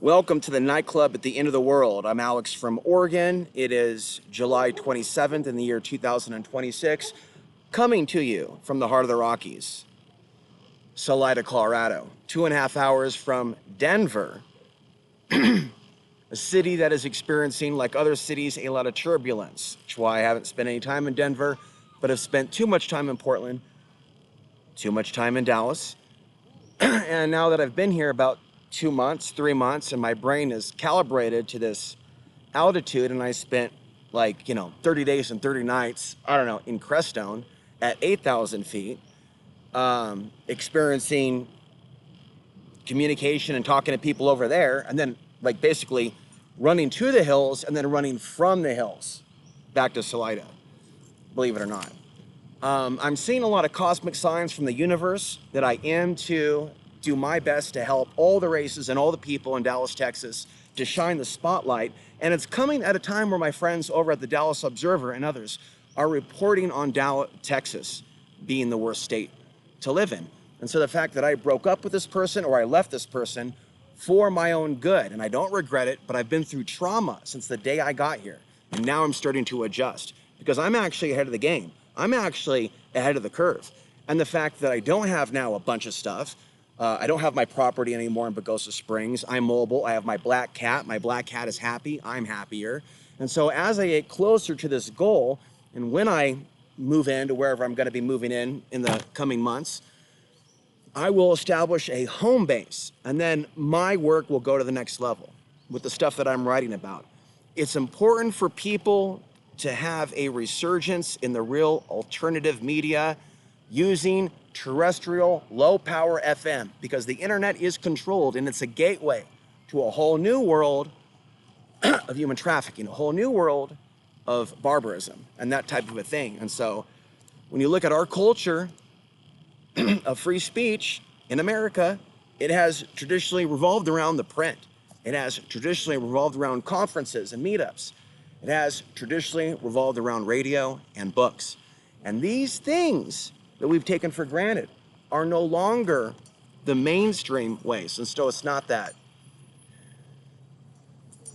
Welcome to the nightclub at the end of the world. I'm Alex from Oregon. It is July 27th in the year 2026, coming to you from the heart of the Rockies, Salida, Colorado, 2.5 hours from Denver, a city that is experiencing, like other cities, a lot of turbulence, which is why I haven't spent any time in Denver, but have spent too much time in Portland, too much time in Dallas. And now that I've been here about 2 months, 3 months, and my brain is calibrated to this altitude, and I spent 30 days and 30 nights, I don't know, in Crestone at 8,000 feet, experiencing communication and talking to people over there, and then basically running to the hills and then running from the hills back to Salida, believe it or not. I'm seeing a lot of cosmic signs from the universe that I am to do my best to help all the races and all the people in Dallas, Texas to shine the spotlight. And it's coming at a time where my friends over at the Dallas Observer and others are reporting on Dallas, Texas being the worst state to live in. And so the fact that I broke up with this person or I left this person for my own good, and I don't regret it, but I've been through trauma since the day I got here. And now I'm starting to adjust because I'm actually ahead of the game. I'm actually ahead of the curve. And the fact that I don't have now a bunch of stuff, I don't have my property anymore in Pagosa Springs. I'm mobile. I have my black cat. My black cat is happy. I'm happier. And so as I get closer to this goal, and when I move into wherever I'm going to be moving in the coming months, I will establish a home base. And then my work will go to the next level with the stuff that I'm writing about. It's important for people to have a resurgence in the real alternative media using terrestrial low power FM, because the internet is controlled and it's a gateway to a whole new world of human trafficking, a whole new world of barbarism and that type of a thing. And so when you look at our culture of free speech in America, it has traditionally revolved around the print. It has traditionally revolved around conferences and meetups. It has traditionally revolved around radio and books. And these things that we've taken for granted are no longer the mainstream ways. And so it's not that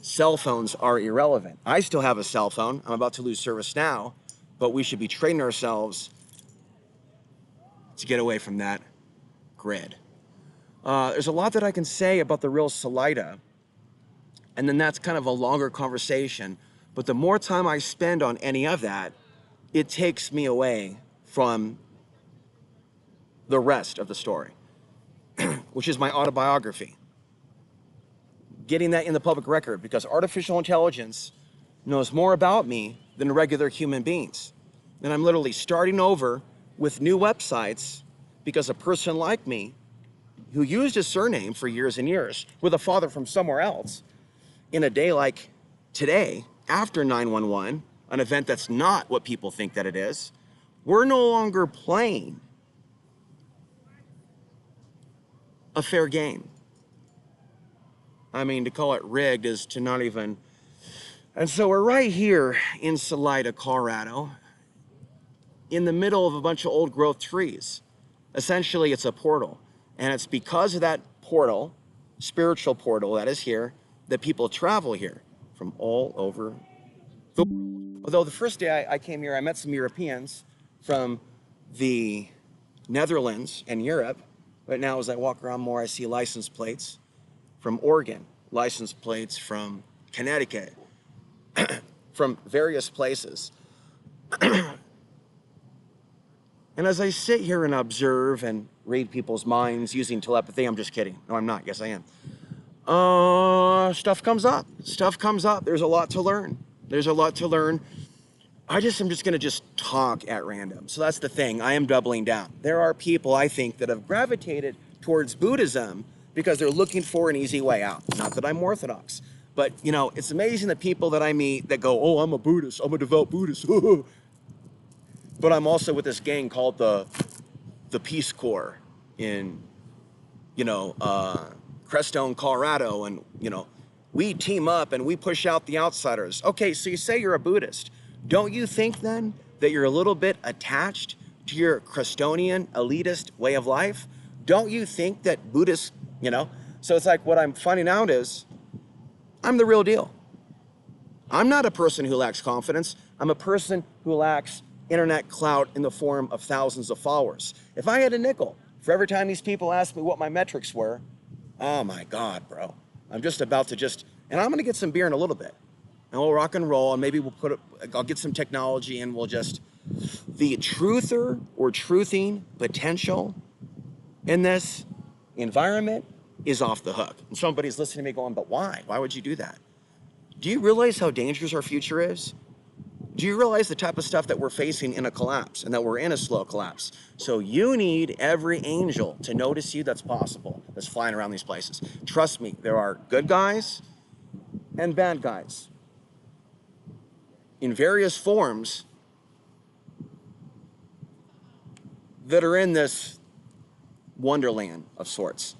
cell phones are irrelevant. I still have a cell phone. I'm about to lose service now, but we should be training ourselves to get away from that grid. There's a lot that I can say about the real Salida, and then that's kind of a longer conversation. But the more time I spend on any of that, it takes me away from the rest of the story, which is my autobiography. Getting that in the public record, because artificial intelligence knows more about me than regular human beings. And I'm literally starting over with new websites because a person like me, who used a surname for years and years with a father from somewhere else, in a day like today, after 9/11, an event that's not what people think that it is, we're no longer playing a fair game. I mean, to call it rigged is to not even... And so we're right here in Salida, Colorado, in the middle of a bunch of old growth trees. Essentially, it's a portal. And it's because of that portal, spiritual portal that is here, that people travel here from all over the world. Although the first day I came here, I met some Europeans from the Netherlands and Europe. But now as I walk around more, I see license plates from Oregon, license plates from Connecticut, from various places. And as I sit here and observe and read people's minds using telepathy, I'm just kidding. No, I'm not. Yes, I am. Stuff comes up. Stuff comes up. There's a lot to learn. There's a lot to learn. I'm just going to talk at random. So that's the thing. I am doubling down. There are people, I think, that have gravitated towards Buddhism because they're looking for an easy way out. Not that I'm Orthodox, but it's amazing the people that I meet that go, "Oh, I'm a Buddhist. I'm a devout Buddhist." But I'm also with this gang called the Peace Corps in, Crestone, Colorado, and we team up and we push out the outsiders. Okay, so you say you're a Buddhist. Don't you think then that you're a little bit attached to your Crestonian elitist way of life? Don't you think that Buddhists, so it's like what I'm finding out is I'm the real deal. I'm not a person who lacks confidence. I'm a person who lacks internet clout in the form of thousands of followers. If I had a nickel for every time these people asked me what my metrics were, oh my God, bro. I'm just about to and I'm gonna get some beer in a little bit. And we'll rock and roll, and maybe I'll get some technology, and the truther or truthing potential in this environment is off the hook. And somebody's listening to me going, but why? Why would you do that? Do you realize how dangerous our future is? Do you realize the type of stuff that we're facing in a collapse, and that we're in a slow collapse? So you need every angel to notice you that's possible, that's flying around these places. Trust me, there are good guys and bad guys in various forms that are in this wonderland of sorts.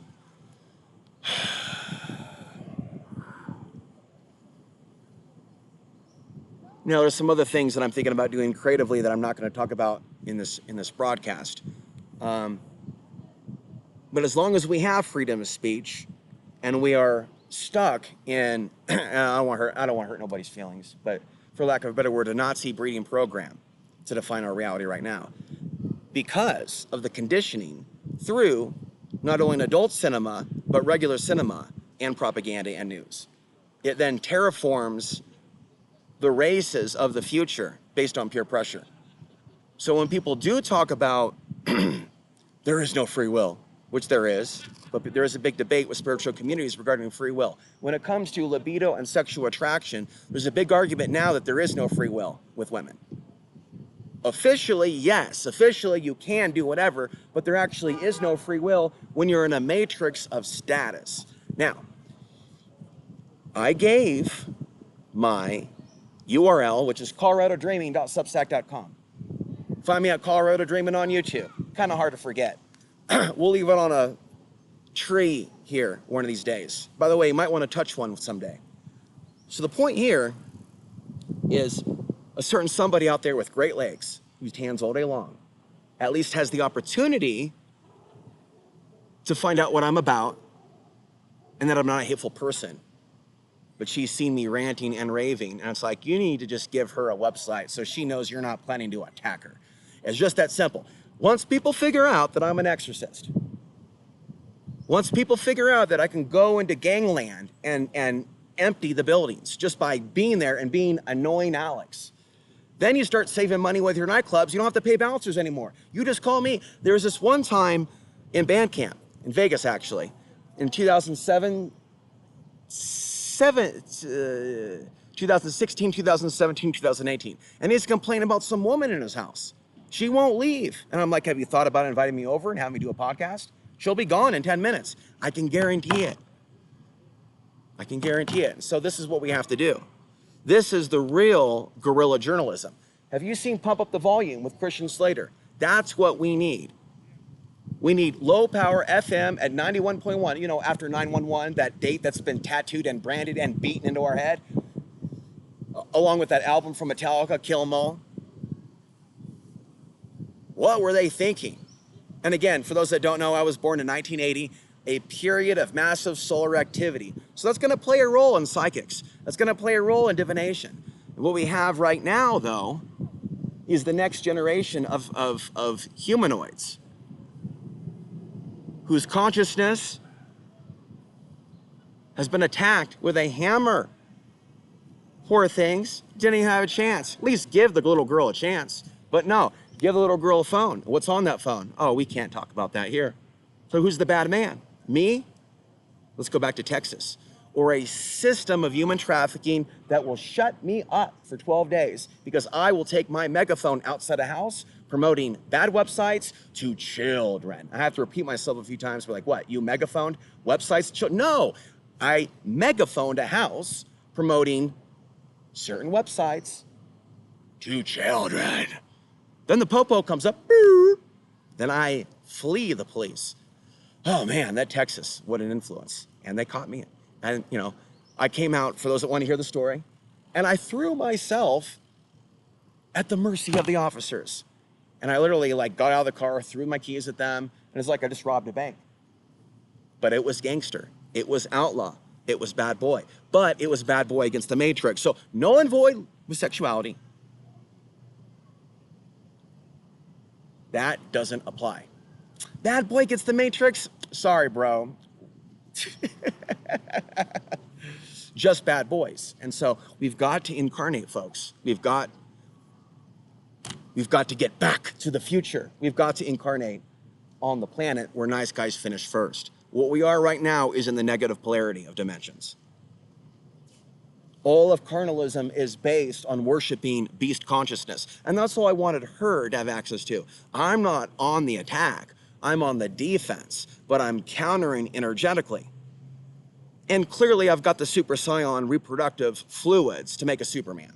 Now, there's some other things that I'm thinking about doing creatively that I'm not going to talk about in this broadcast. But as long as we have freedom of speech, and we are stuck in, I don't want to hurt nobody's feelings, but for lack of a better word, a Nazi breeding program to define our reality right now, because of the conditioning through not only an adult cinema, but regular cinema and propaganda and news. It then terraforms the races of the future based on peer pressure. So when people do talk about there is no free will, which there is, but there is a big debate with spiritual communities regarding free will. When it comes to libido and sexual attraction, there's a big argument now that there is no free will with women. Officially, yes, officially you can do whatever, but there actually is no free will when you're in a matrix of status. Now, I gave my URL, which is coloradodreaming.substack.com. Find me at Colorado Dreaming on YouTube. Kind of hard to forget. We'll leave it on a tree here one of these days. By the way, you might want to touch one someday. So the point here is a certain somebody out there with great legs, who hands all day long, at least has the opportunity to find out what I'm about and that I'm not a hateful person. But she's seen me ranting and raving, and it's like, you need to just give her a website so she knows you're not planning to attack her. It's just that simple. Once people figure out that I'm an exorcist, once people figure out that I can go into gangland and empty the buildings just by being there and being annoying Alex, then you start saving money with your nightclubs. You don't have to pay bouncers anymore. You just call me. There was this one time in band camp, in Vegas actually, in 2016, 2017, 2018. And he's complaining about some woman in his house. She won't leave. And I'm like, have you thought about inviting me over and having me do a podcast? She'll be gone in 10 minutes. I can guarantee it. I can guarantee it. So this is what we have to do. This is the real guerrilla journalism. Have you seen Pump Up the Volume with Christian Slater? That's what we need. We need low power FM at 91.1. You know, after 911, that date that's been tattooed and branded and beaten into our head, along with that album from Metallica, Kill 'Em All. What were they thinking? And again, for those that don't know, I was born in 1980, a period of massive solar activity. So that's going to play a role in psychics. That's going to play a role in divination. And what we have right now, though, is the next generation of humanoids whose consciousness has been attacked with a hammer. Poor things, didn't even have a chance. At least give the little girl a chance. But no, give the little girl a phone. What's on that phone? Oh, we can't talk about that here. So who's the bad man? Me? Let's go back to Texas. Or a system of human trafficking that will shut me up for 12 days because I will take my megaphone outside a house promoting bad websites to children. I have to repeat myself a few times. We're like, what? You megaphoned websites? No, I megaphoned a house promoting certain websites to children. Then the popo comes up. Then I flee the police. Oh man, that Texas, what an influence. And they caught me. And you know, I came out, for those that want to hear the story, and I threw myself at the mercy of the officers. And I literally like got out of the car, threw my keys at them, and it's like I just robbed a bank. But it was gangster. It was outlaw. It was bad boy. But it was bad boy against the Matrix. So null and void with sexuality. That doesn't apply. Bad boy gets the Matrix? Sorry, bro. Just bad boys. And so we've got to incarnate, folks. We've got to get back to the future. We've got to incarnate on the planet where nice guys finish first. What we are right now is in the negative polarity of dimensions. All of carnalism is based on worshiping beast consciousness. And that's all I wanted her to have access to. I'm not on the attack. I'm on the defense, but I'm countering energetically. And clearly I've got the super scion reproductive fluids to make a Superman.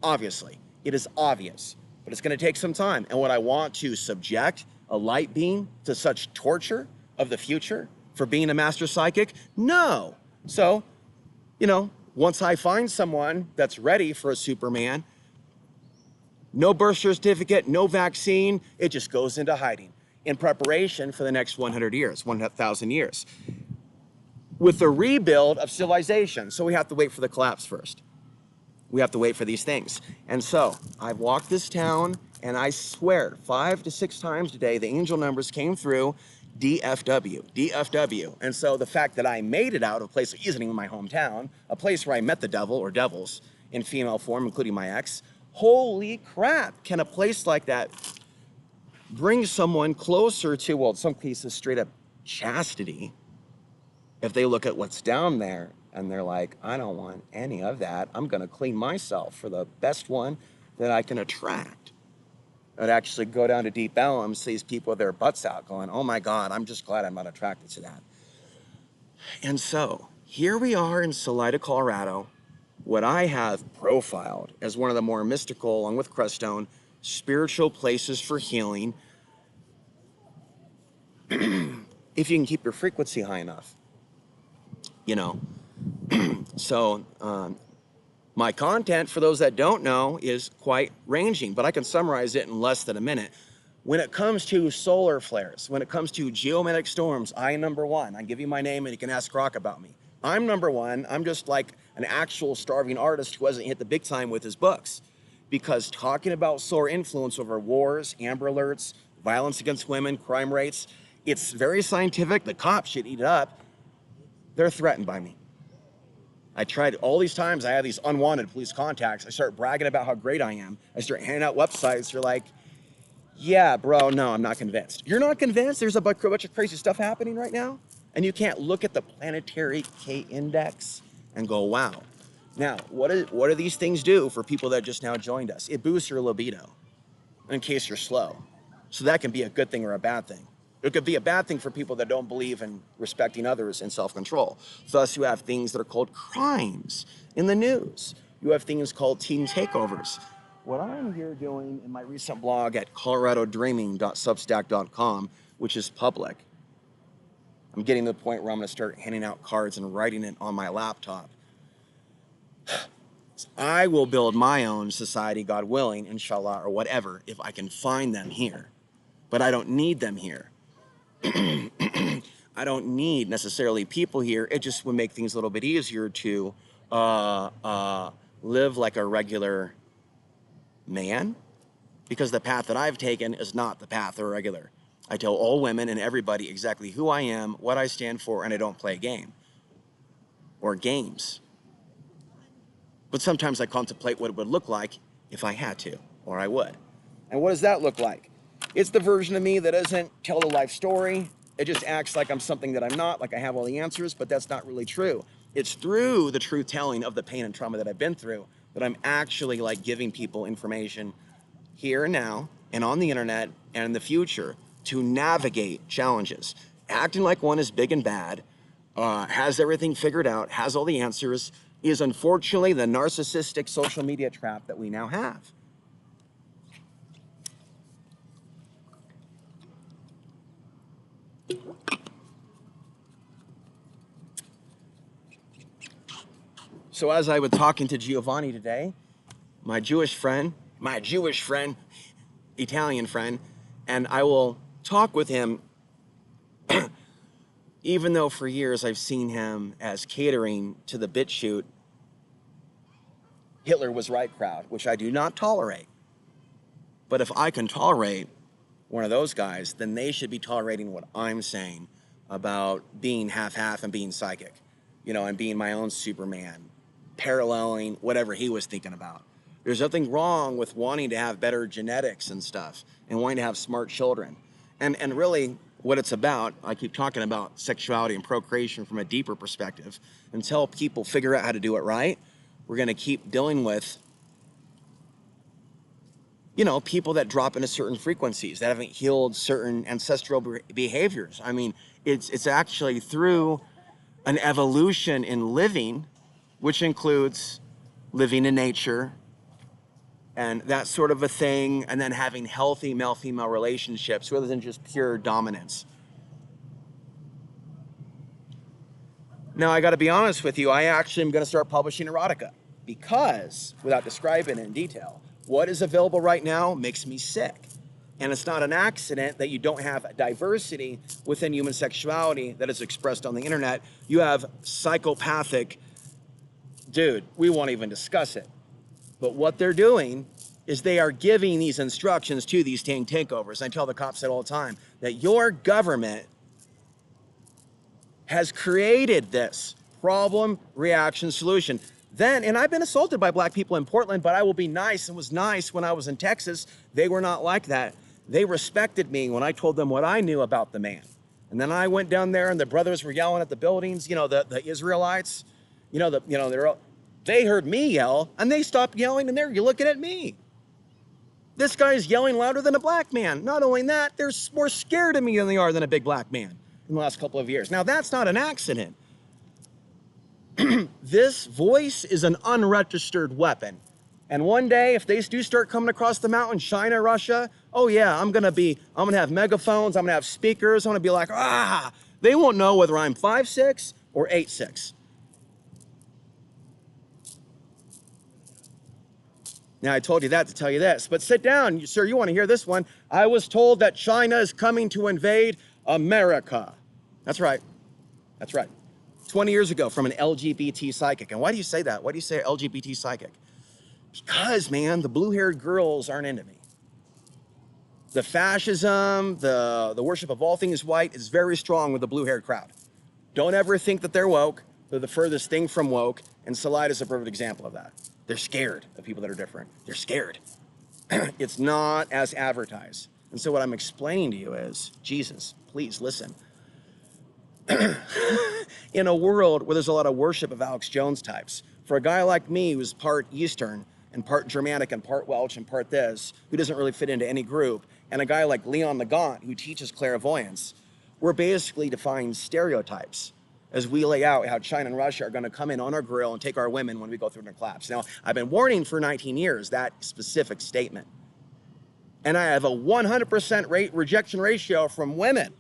Obviously, it is obvious, but it's going to take some time. And would I want to subject a light being to such torture of the future for being a master psychic? No. So, once I find someone that's ready for a Superman, no birth certificate, no vaccine, it just goes into hiding in preparation for the next 100 years, 1,000 years. With the rebuild of civilization. So we have to wait for the collapse first. We have to wait for these things. And so I've walked this town, and I swear 5 to 6 times today, the angel numbers came through DFW, DFW. And so the fact that I made it out of a place that isn't even my hometown, a place where I met the devil or devils in female form, including my ex, holy crap, can a place like that bring someone closer to, well, in some cases, straight up chastity, if they look at what's down there and they're like, I don't want any of that. I'm going to clean myself for the best one that I can attract. I'd actually go down to Deep Ellum, see these people with their butts out going, oh my God, I'm just glad I'm not attracted to that. And so here we are in Salida, Colorado, what I have profiled as one of the more mystical, along with Crestone, spiritual places for healing, if you can keep your frequency high enough. So my content, for those that don't know, is quite ranging, but I can summarize it in less than a minute. When it comes to solar flares, when it comes to geomagnetic storms, I am number one. I give you my name and you can ask Rock about me. I'm number one. I'm just like an actual starving artist who hasn't hit the big time with his books. Because talking about solar influence over wars, Amber Alerts, violence against women, crime rates, it's very scientific. The cops should eat it up. They're threatened by me. I tried all these times. I have these unwanted police contacts. I start bragging about how great I am. I start handing out websites. They're like, yeah, bro, no, I'm not convinced. You're not convinced? There's a bunch of crazy stuff happening right now? And you can't look at the planetary K-index and go, wow. Now, what do these things do for people that just now joined us? It boosts your libido in case you're slow. So that can be a good thing or a bad thing. It could be a bad thing for people that don't believe in respecting others and self-control. Thus, you have things that are called crimes in the news. You have things called teen takeovers. What I'm here doing in my recent blog at coloradodreaming.substack.com, which is public, I'm getting to the point where I'm going to start handing out cards and writing it on my laptop. I will build my own society, God willing, inshallah, or whatever, if I can find them here. But I don't need them here. I don't need necessarily people here. It just would make things a little bit easier to live like a regular man, because the path that I've taken is not the path of a regular. I tell all women and everybody exactly who I am, what I stand for, and I don't play a game or games. But sometimes I contemplate what it would look like if I had to, or I would. And what does that look like? It's the version of me that doesn't tell the life story. It just acts like I'm something that I'm not, like I have all the answers, but that's not really true. It's through the truth telling of the pain and trauma that I've been through that I'm actually like giving people information here and now and on the internet and in the future to navigate challenges. Acting like one is big and bad, has everything figured out, has all the answers, is unfortunately the narcissistic social media trap that we now have. So as I was talking to Giovanni today, my Jewish friend, Italian friend, and I will talk with him even though for years I've seen him as catering to the BitChute Hitler was right crowd, which I do not tolerate. But if I can tolerate one of those guys, then they should be tolerating what I'm saying about being half-half and being psychic, you know, and being my own Superman, paralleling whatever he was thinking about. There's nothing wrong with wanting to have better genetics and stuff and wanting to have smart children. And really what it's about, I keep talking about sexuality and procreation from a deeper perspective. Until people figure out how to do it right, we're going to keep dealing with, you know, people that drop into certain frequencies that haven't healed certain ancestral behaviors. I mean, it's actually through an evolution in living, which includes living in nature and that sort of a thing, and then having healthy male-female relationships rather than just pure dominance. Now, I got to be honest with you, I actually am going to start publishing erotica because, without describing it in detail, what is available right now makes me sick. And it's not an accident that you don't have a diversity within human sexuality that is expressed on the internet. You have psychopathic, dude, we won't even discuss it. But what they're doing is they are giving these instructions to these tank takeovers. I tell the cops that all the time, that your government has created this problem, reaction, solution. Then, and I've been assaulted by black people in Portland, but I will be nice and was nice when I was in Texas. They were not like that. They respected me when I told them what I knew about the man. And then I went down there and the brothers were yelling at the buildings, you know, the Israelites, they heard me yell and they stopped yelling and they're looking at me. This guy's yelling louder than a black man. Not only that, they're more scared of me than they are than a big black man in the last couple of years. Now, that's not an accident. This voice is an unregistered weapon. And one day, if they do start coming across the mountain, China, Russia, oh yeah, I'm gonna have megaphones, I'm gonna have speakers, I'm gonna be like, they won't know whether I'm 5'6" or 8'6". Now, I told you that to tell you this, but sit down, sir, you wanna hear this one. I was told that China is coming to invade America. That's right, that's right. 20 years ago from an LGBT psychic. And why do you say that? Why do you say LGBT psychic? Because, man, the blue-haired girls aren't into me. The fascism, the worship of all things white is very strong with the blue-haired crowd. Don't ever think that they're woke. They're the furthest thing from woke, and Salida is a perfect example of that. They're scared of people that are different. They're scared. It's not as advertised. And so what I'm explaining to you is, Jesus, please listen. In a world where there's a lot of worship of Alex Jones types, for a guy like me who's part Eastern and part Germanic and part Welsh and part this, who doesn't really fit into any group, and a guy like Leon Nagant who teaches clairvoyance, we're basically defying stereotypes as we lay out how China and Russia are going to come in on our grill and take our women when we go through their collapse. Now, I've been warning for 19 years that specific statement. And I have a 100% rejection ratio from women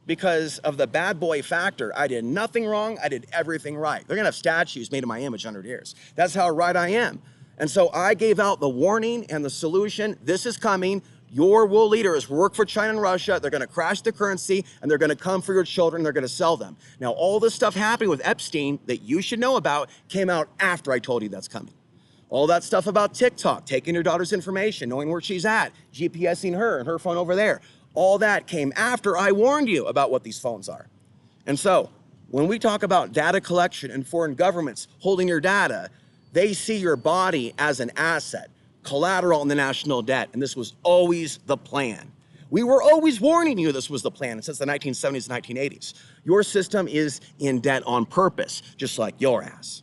because of the bad boy factor. I did nothing wrong. I did everything right. They're going to have statues made in my image 100 years. That's how right I am. And so I gave out the warning and the solution. This is coming. Your world leaders work for China and Russia. They're going to crash the currency and they're going to come for your children. They're going to sell them. Now, all this stuff happening with Epstein that you should know about came out after I told you that's coming. All that stuff about TikTok, taking your daughter's information, knowing where she's at, GPSing her and her phone over there. All that came after I warned you about what these phones are. And so when we talk about data collection and foreign governments holding your data, they see your body as an asset, collateral in the national debt. And this was always the plan. We were always warning you this was the plan since the 1970s and 1980s. Your system is in debt on purpose, just like your ass.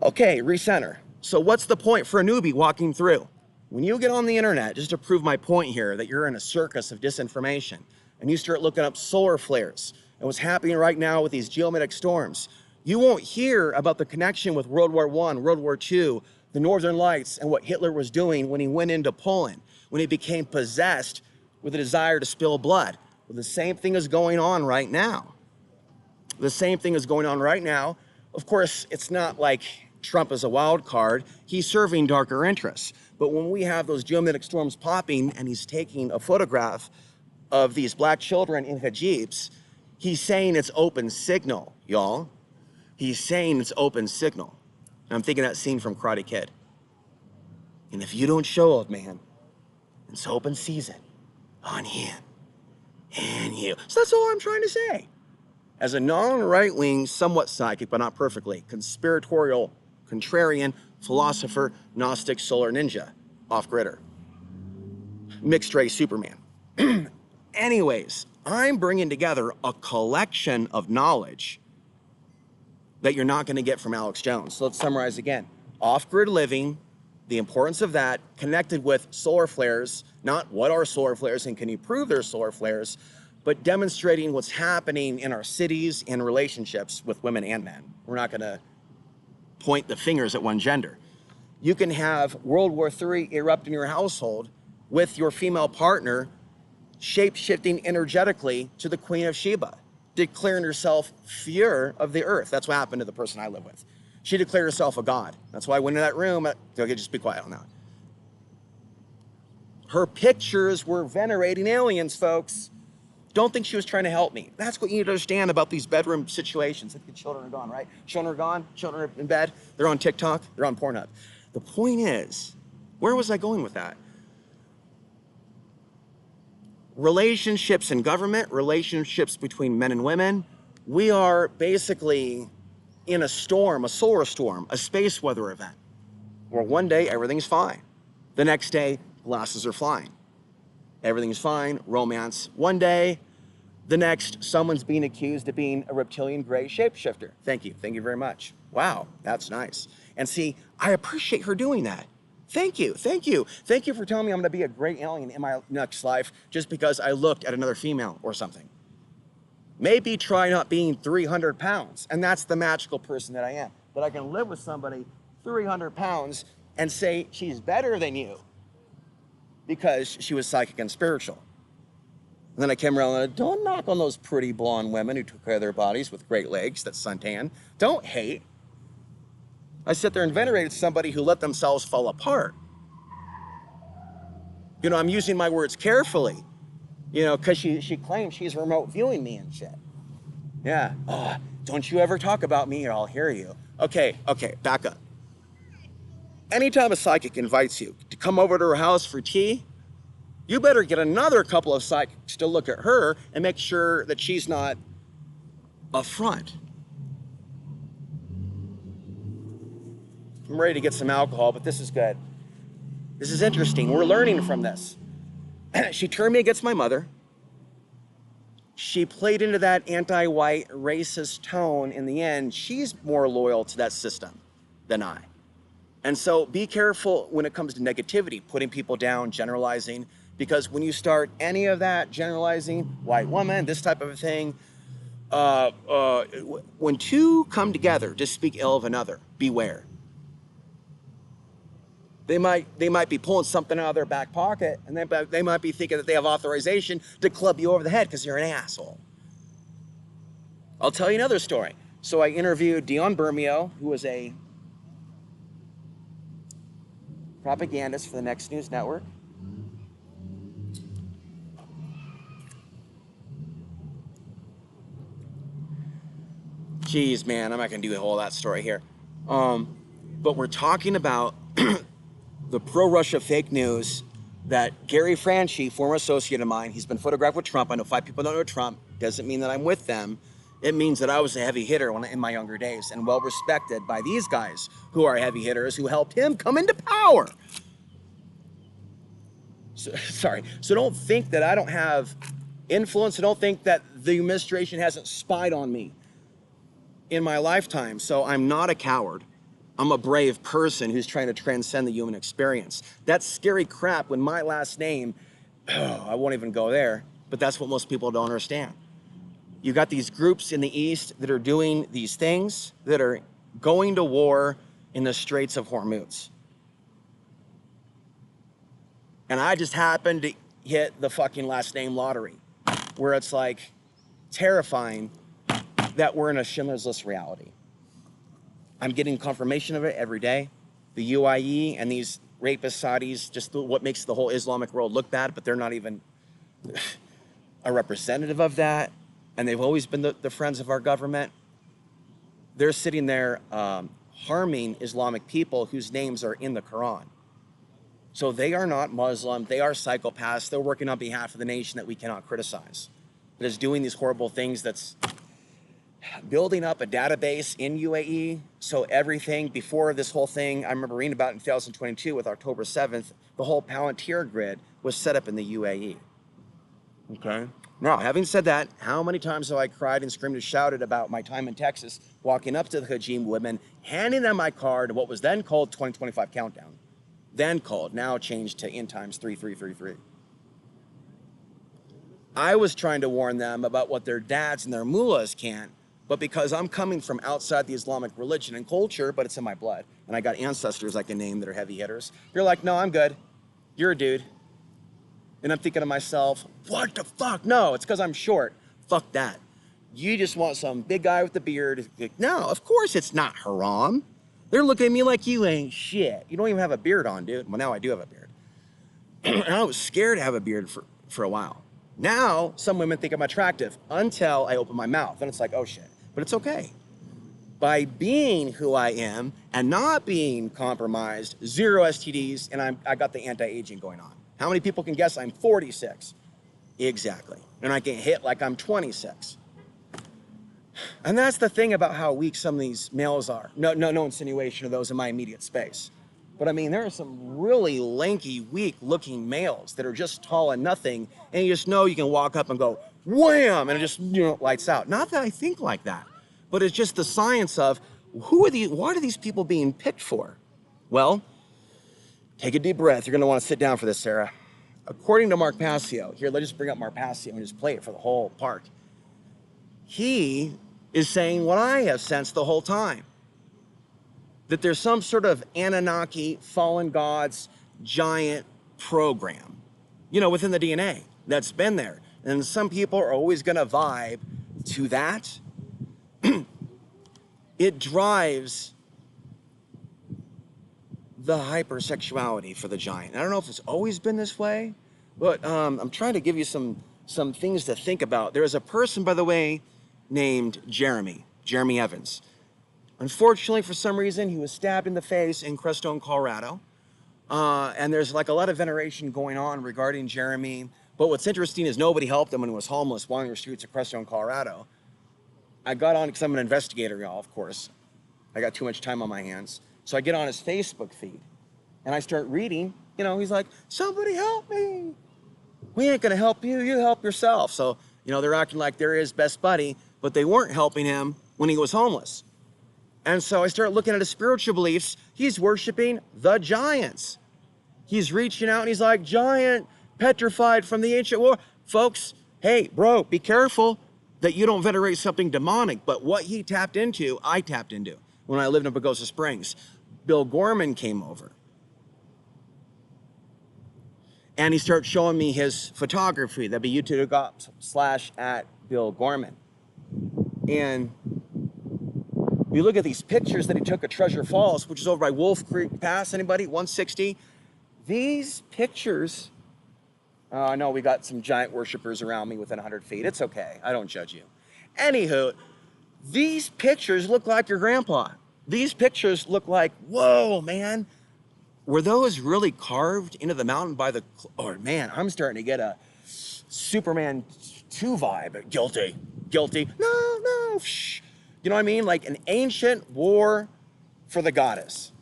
Okay, recenter. So what's the point for a newbie walking through? When you get on the internet, just to prove my point here, that you're in a circus of disinformation, and you start looking up solar flares and what's happening right now with these geomagnetic storms, you won't hear about the connection with World War I, World War II, the Northern Lights, and what Hitler was doing when he went into Poland, when he became possessed with a desire to spill blood. Well, the same thing is going on right now. The same thing is going on right now. Of course, it's not like Trump is a wild card. He's serving darker interests. But when we have those geomagnetic storms popping and he's taking a photograph of these black children in hijabs, He's saying it's open signal, y'all. He's saying it's open signal. And I'm thinking that scene from Karate Kid. And if you don't show, old man, it's open season on him and you. So that's all I'm trying to say. As a non-right-wing, somewhat psychic, but not perfectly, conspiratorial, contrarian, philosopher, Gnostic, solar ninja, off-gridder, mixed race Superman. Anyways, I'm bringing together a collection of knowledge that you're not going to get from Alex Jones. So let's summarize again. Off-grid living, the importance of that, connected with solar flares, not what are solar flares and can you prove they're solar flares, but demonstrating what's happening in our cities and relationships with women and men. We're not going to point the fingers at one gender. You can have World War III erupt in your household with your female partner shape-shifting energetically to the Queen of Sheba, declaring herself fear of the earth. That's what happened to the person I live with. She declared herself a god. That's why I went in that room. Okay, just be quiet on that. Her pictures were venerating aliens, folks. Don't think she was trying to help me. That's what you need to understand about these bedroom situations. If the children are gone, right? Children are gone, children are in bed, they're on TikTok, they're on Pornhub. The point is, where was I going with that? Relationships in government, relationships between men and women, we are basically in a storm, a solar storm, a space weather event, where one day everything's fine. The next day, glasses are flying. Everything's fine, romance one day. The next, someone's being accused of being a reptilian gray shapeshifter. Thank you very much. Wow, that's nice. And see, I appreciate her doing that. Thank you. Thank you for telling me I'm gonna be a great alien in my next life just because I looked at another female or something. Maybe try not being 300 pounds, and that's the magical person that I am. That I can live with somebody 300 pounds and say she's better than you because she was psychic and spiritual. And then I came around and don't knock on those pretty blonde women who took care of their bodies with great legs, that's suntan. Don't hate. I sit there and venerated somebody who let themselves fall apart. You know, I'm using my words carefully, you know, because she claims she's remote viewing me and shit. Yeah. Oh, don't you ever talk about me or I'll hear you. Okay, back up. Anytime a psychic invites you to come over to her house for tea, you better get another couple of psychics to look at her and make sure that she's not a front. I'm ready to get some alcohol, but this is good. This is interesting. We're learning from this. She turned me against my mother. She played into that anti-white racist tone. In the end, she's more loyal to that system than I. And so be careful when it comes to negativity, putting people down, generalizing, because when you start any of that, generalizing, white woman, this type of a thing, when two come together to speak ill of another, beware. They might be pulling something out of their back pocket, and they might be thinking that they have authorization to club you over the head because you're an asshole. I'll tell you another story. So I interviewed Dion Bermeo, who was a propagandist for the Next News Network. Jeez, man, I'm not gonna do the whole that story here. But we're talking about the pro-Russia fake news that Gary Franchi, former associate of mine, he's been photographed with Trump. I know 5 people don't know Trump. Doesn't mean that I'm with them. It means that I was a heavy hitter in my younger days and well respected by these guys who are heavy hitters who helped him come into power. So don't think that I don't have influence. Don't think that the administration hasn't spied on me in my lifetime. So I'm not a coward. I'm a brave person who's trying to transcend the human experience. That's scary crap when my last name, I won't even go there, but that's what most people don't understand. You got these groups in the East that are doing these things, that are going to war in the Straits of Hormuz. And I just happened to hit the fucking last name lottery, where it's like terrifying that we're in a Schindler's List reality. I'm getting confirmation of it every day. The UAE and these rapist Saudis, just what makes the whole Islamic world look bad, but they're not even a representative of that. and they've always been the friends of our government. They're sitting there harming Islamic people whose names are in the Quran. So they are not Muslim. They are psychopaths. They're working on behalf of the nation that we cannot criticize. But is doing these horrible things that's building up a database in UAE. So everything before this whole thing, I remember reading about in 2022 with October 7th, the whole Palantir grid was set up in the UAE. Okay. Now, having said that, how many times have I cried and screamed and shouted about my time in Texas, walking up to the Hajim women, handing them my card, what was then called 2025 Countdown, then called, now changed to End Times 3333. I was trying to warn them about what their dads and their mullahs can't, but because I'm coming from outside the Islamic religion and culture, but it's in my blood, and I got ancestors I can name that are heavy hitters, they're like, no, I'm good. You're a dude. And I'm thinking to myself, what the fuck? No, it's because I'm short. Fuck that. You just want some big guy with the beard. No, of course it's not haram. They're looking at me like you ain't shit. You don't even have a beard on, dude. Well, now I do have a beard. And I was scared to have a beard for a while. Now, some women think I'm attractive until I open my mouth. And it's like, oh shit. But it's okay. By being who I am and not being compromised, 0 STDs, and I got the anti-aging going on. How many people can guess I'm 46? Exactly. And I get hit like I'm 26. And that's the thing about how weak some of these males are. No insinuation of those in my immediate space. But I mean, there are some really lanky, weak-looking males that are just tall and nothing, and you just know you can walk up and go, wham, and it just, lights out. Not that I think like that, but it's just the science of what are these people being picked for? Well, take a deep breath. You're going to want to sit down for this, Sarah. According to Mark Passio, here, let's just bring up Mark Passio and just play it for the whole part. He is saying what I have sensed the whole time, that there's some sort of Anunnaki, fallen gods, giant program, within the DNA that's been there. And some people are always going to vibe to that. It drives the hypersexuality for the giant. I don't know if it's always been this way, but I'm trying to give you some things to think about. There is a person, by the way, named Jeremy Evans. Unfortunately, for some reason, he was stabbed in the face in Crestone, Colorado. And there's like a lot of veneration going on regarding Jeremy. But what's interesting is nobody helped him when he was homeless wandering the streets of Crestone, Colorado. I got on because I'm an investigator, y'all, of course. I got too much time on my hands. So I get on his Facebook feed and I start reading, he's like, somebody help me. We ain't gonna help you, you help yourself. So, they're acting like they're his best buddy, but they weren't helping him when he was homeless. And so I start looking at his spiritual beliefs. He's worshiping the giants. He's reaching out and he's like, giant, petrified from the ancient world. Folks, hey, bro, be careful that you don't venerate something demonic. But what he tapped into, I tapped into when I lived in Pagosa Springs. Bill Gorman came over. And he started showing me his photography. That'd be youtube.com/@Bill Gorman. And you look at these pictures that he took at Treasure Falls, which is over by Wolf Creek Pass. Anybody? 160. These pictures, no, we got some giant worshipers around me within 100 feet. It's okay. I don't judge you. Anywho, these pictures look like your grandpa. These pictures look like, whoa, man. Were those really carved into the mountain by the, oh man, I'm starting to get a Superman 2 vibe. Guilty. No, shh. You know what I mean? Like an ancient war for the goddess.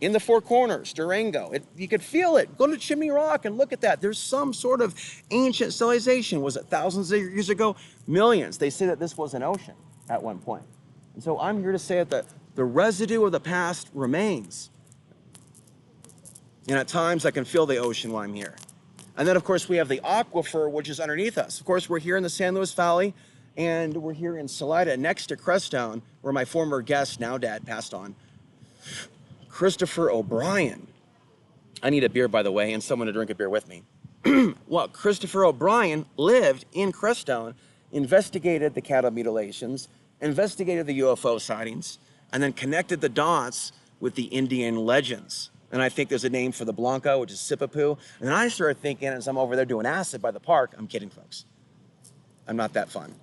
In the Four Corners, Durango. You could feel it. Go to Chimney Rock and look at that. There's some sort of ancient civilization. Was it thousands of years ago? Millions. They say that this was an ocean at one point. And so I'm here to say that the residue of the past remains. And at times I can feel the ocean while I'm here. And then of course we have the aquifer, which is underneath us. Of course, we're here in the San Luis Valley, and we're here in Salida next to Crestone, where my former guest, now dad, passed on, Christopher O'Brien. I need a beer, by the way, and someone to drink a beer with me. Well, Christopher O'Brien lived in Crestone, investigated the cattle mutilations, investigated the UFO sightings, and then connected the dots with the Indian legends. And I think there's a name for the Blanco, which is Sipapoo. And then I started thinking, as I'm over there doing acid by the park, I'm kidding, folks. I'm not that fun.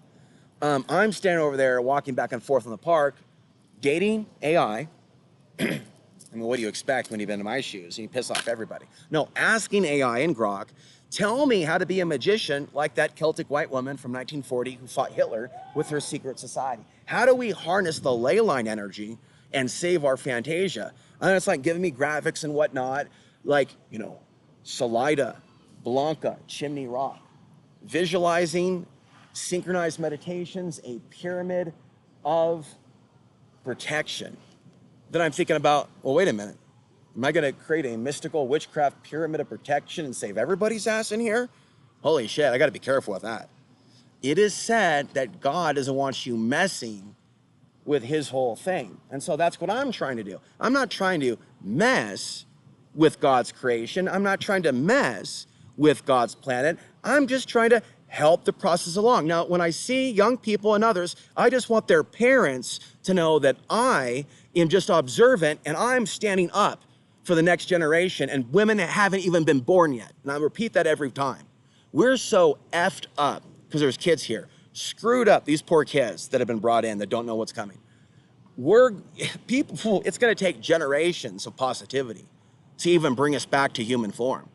I'm standing over there walking back and forth in the park, dating AI. I mean, what do you expect when you've been in my shoes and you piss off everybody? No, asking AI and Grok, tell me how to be a magician like that Celtic white woman from 1940 who fought Hitler with her secret society. How do we harness the ley line energy and save our Fantasia? And it's like giving me graphics and whatnot, like, you know, Salida, Blanca, Chimney Rock, visualizing synchronized meditations, a pyramid of protection. Then I'm thinking about, well, wait a minute. Am I going to create a mystical witchcraft pyramid of protection and save everybody's ass in here? Holy shit, I got to be careful with that. It is said that God doesn't want you messing with his whole thing. And so that's what I'm trying to do. I'm not trying to mess with God's creation. I'm not trying to mess with God's planet. I'm just trying to help the process along. Now, when I see young people and others, I just want their parents to know that I am just observant and I'm standing up for the next generation and women that haven't even been born yet. And I repeat that every time. We're so effed up, because there's kids here, screwed up, these poor kids that have been brought in that don't know what's coming. It's gonna take generations of positivity to even bring us back to human form.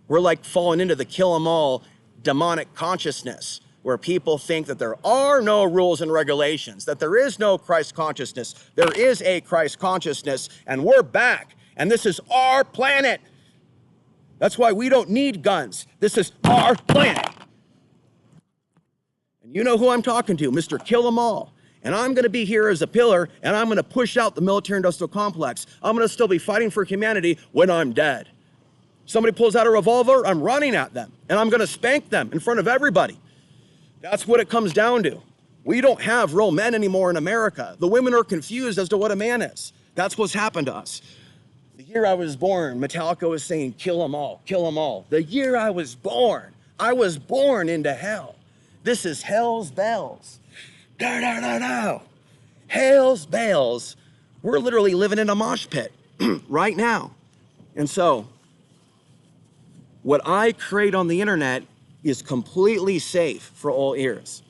We're like falling into the kill 'em all demonic consciousness where people think that there are no rules and regulations, that there is no Christ consciousness. There is a Christ consciousness, and we're back, and this is our planet. That's why we don't need guns. This is our planet. And you know who I'm talking to, Mr. Kill 'em all. And I'm gonna be here as a pillar, and I'm gonna push out the military-industrial complex. I'm gonna still be fighting for humanity when I'm dead. Somebody pulls out a revolver, I'm running at them, and I'm gonna spank them in front of everybody. That's what it comes down to. We don't have real men anymore in America. The women are confused as to what a man is. That's what's happened to us. The year I was born, Metallica was saying, kill 'em all, kill 'em all. The year I was born into hell. This is hell's bells. No, no, no, no. Hell's bells. We're literally living in a mosh pit right now. And so, what I create on the internet is completely safe for all ears.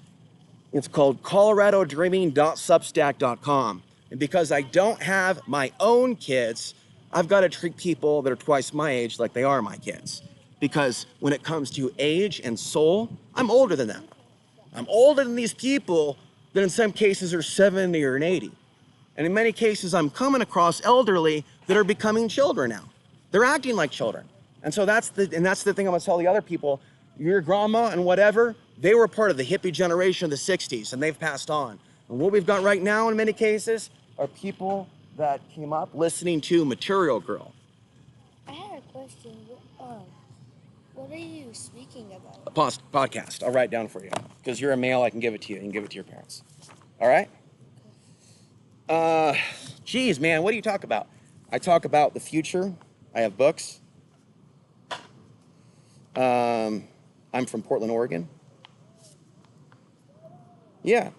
It's called coloradodreaming.substack.com. And because I don't have my own kids, I've got to treat people that are twice my age like they are my kids. Because when it comes to age and soul, I'm older than them. I'm older than these people that in some cases are 70 or 80. And in many cases, I'm coming across elderly that are becoming children now. They're acting like children. And so that's the thing I'm gonna tell the other people. Your grandma and whatever, they were part of the hippie generation of the 60s and they've passed on. And what we've got right now in many cases are people that came up listening to Material Girl. I had a question. What are you speaking about? A podcast. I'll write down for you. Because you're a male, I can give it to you. You can give it to your parents. All right? Geez, man, what do you talk about? I talk about the future. I have books. I'm from Portland, Oregon. Yeah,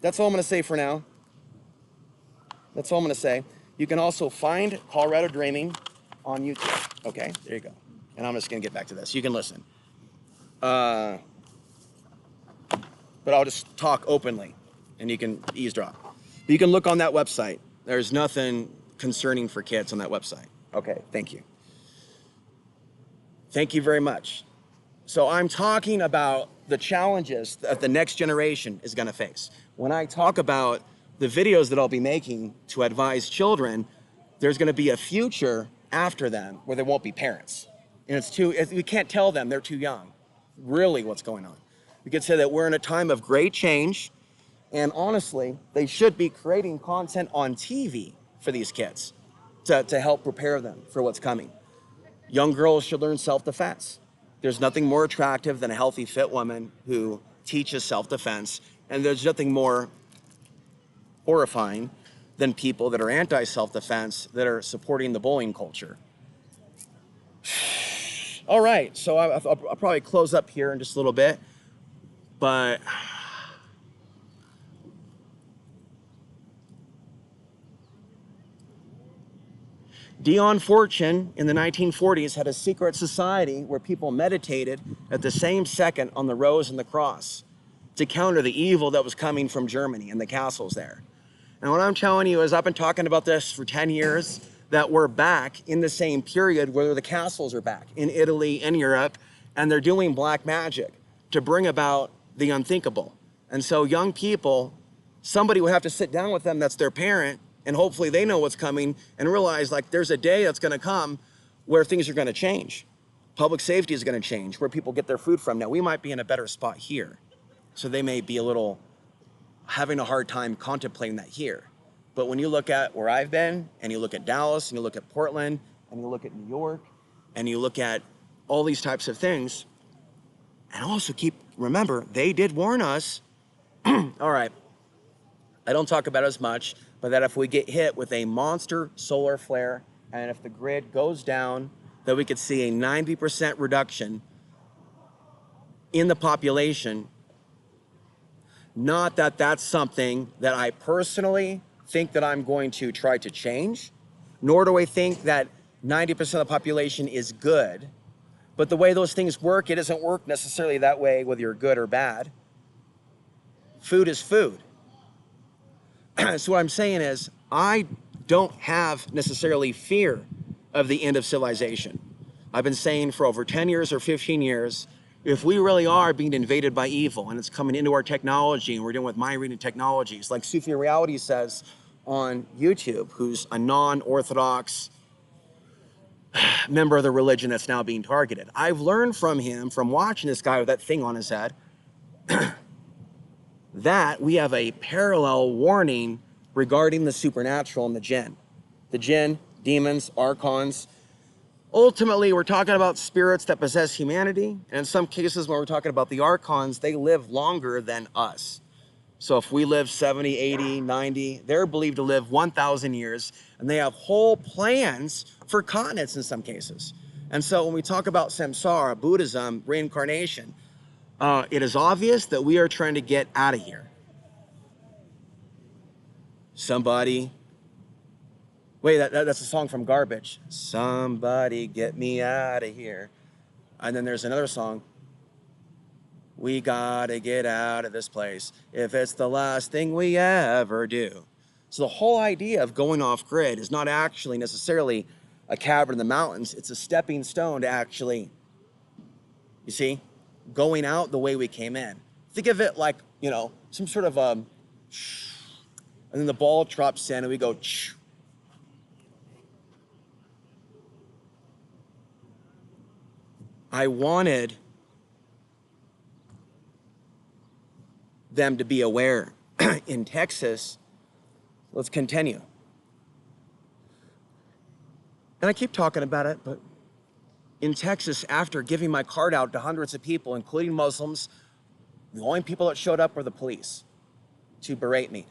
that's all I'm going to say for now. That's all I'm going to say. You can also find Colorado Dreaming on YouTube. Okay, there you go. And I'm just going to get back to this. You can listen. But I'll just talk openly, and you can eavesdrop. But you can look on that website. There's nothing concerning for kids on that website. Okay, thank you. Thank you very much. So I'm talking about the challenges that the next generation is going to face. When I talk about the videos that I'll be making to advise children, there's going to be a future after them where there won't be parents. And we can't tell them they're too young, really what's going on. We could say that we're in a time of great change, and honestly, they should be creating content on TV for these kids to help prepare them for what's coming. Young girls should learn self-defense. There's nothing more attractive than a healthy, fit woman who teaches self-defense, and there's nothing more horrifying than people that are anti-self-defense that are supporting the bullying culture. All right, so I'll probably close up here in just a little bit, but Dion Fortune in the 1940s had a secret society where people meditated at the same second on the rose and the cross. to counter the evil that was coming from Germany and the castles there. And what I'm telling you is I've been talking about this for 10 years, that we're back in the same period where the castles are back in Italy and Europe, and they're doing black magic to bring about the unthinkable. And so young people, somebody would have to sit down with them that's their parent, and hopefully they know what's coming and realize like there's a day that's gonna come where things are gonna change. Public safety is gonna change, where people get their food from. Now we might be in a better spot here, so they may be a little having a hard time contemplating that here. But when you look at where I've been, and you look at Dallas, and you look at Portland, and you look at New York, and you look at all these types of things, and also remember, they did warn us, all right, I don't talk about it as much, but that if we get hit with a monster solar flare, and if the grid goes down, that we could see a 90% reduction in the population. Not that that's something that I personally think that I'm going to try to change, nor do I think that 90% of the population is good. But the way those things work, it doesn't work necessarily that way whether you're good or bad. Food is food. So what I'm saying is, I don't have necessarily fear of the end of civilization. I've been saying for over 10 years or 15 years, if we really are being invaded by evil and it's coming into our technology and we're dealing with mind-reading technologies, like Sufi Reality says on YouTube, who's a non-Orthodox member of the religion that's now being targeted. I've learned from him, from watching this guy with that thing on his head, that we have a parallel warning regarding the supernatural and the jinn. The jinn, demons, archons. Ultimately, we're talking about spirits that possess humanity. And in some cases, when we're talking about the archons, they live longer than us. So if we live 70, 80, 90, they're believed to live 1,000 years, and they have whole plans for continents in some cases. And so when we talk about samsara, Buddhism, reincarnation, it is obvious that we are trying to get out of here. Somebody, wait, that's a song from Garbage. Somebody get me out of here. And then there's another song. We gotta get out of this place if it's the last thing we ever do. So the whole idea of going off grid is not actually necessarily a cabin in the mountains. It's a stepping stone to actually, you see, going out the way we came in. Think of it like, you know, some sort of and then the ball drops in and we go. I wanted them to be aware. In Texas, let's continue. And I keep talking about it, but in Texas, after giving my card out to hundreds of people, including Muslims, the only people that showed up were the police to berate me.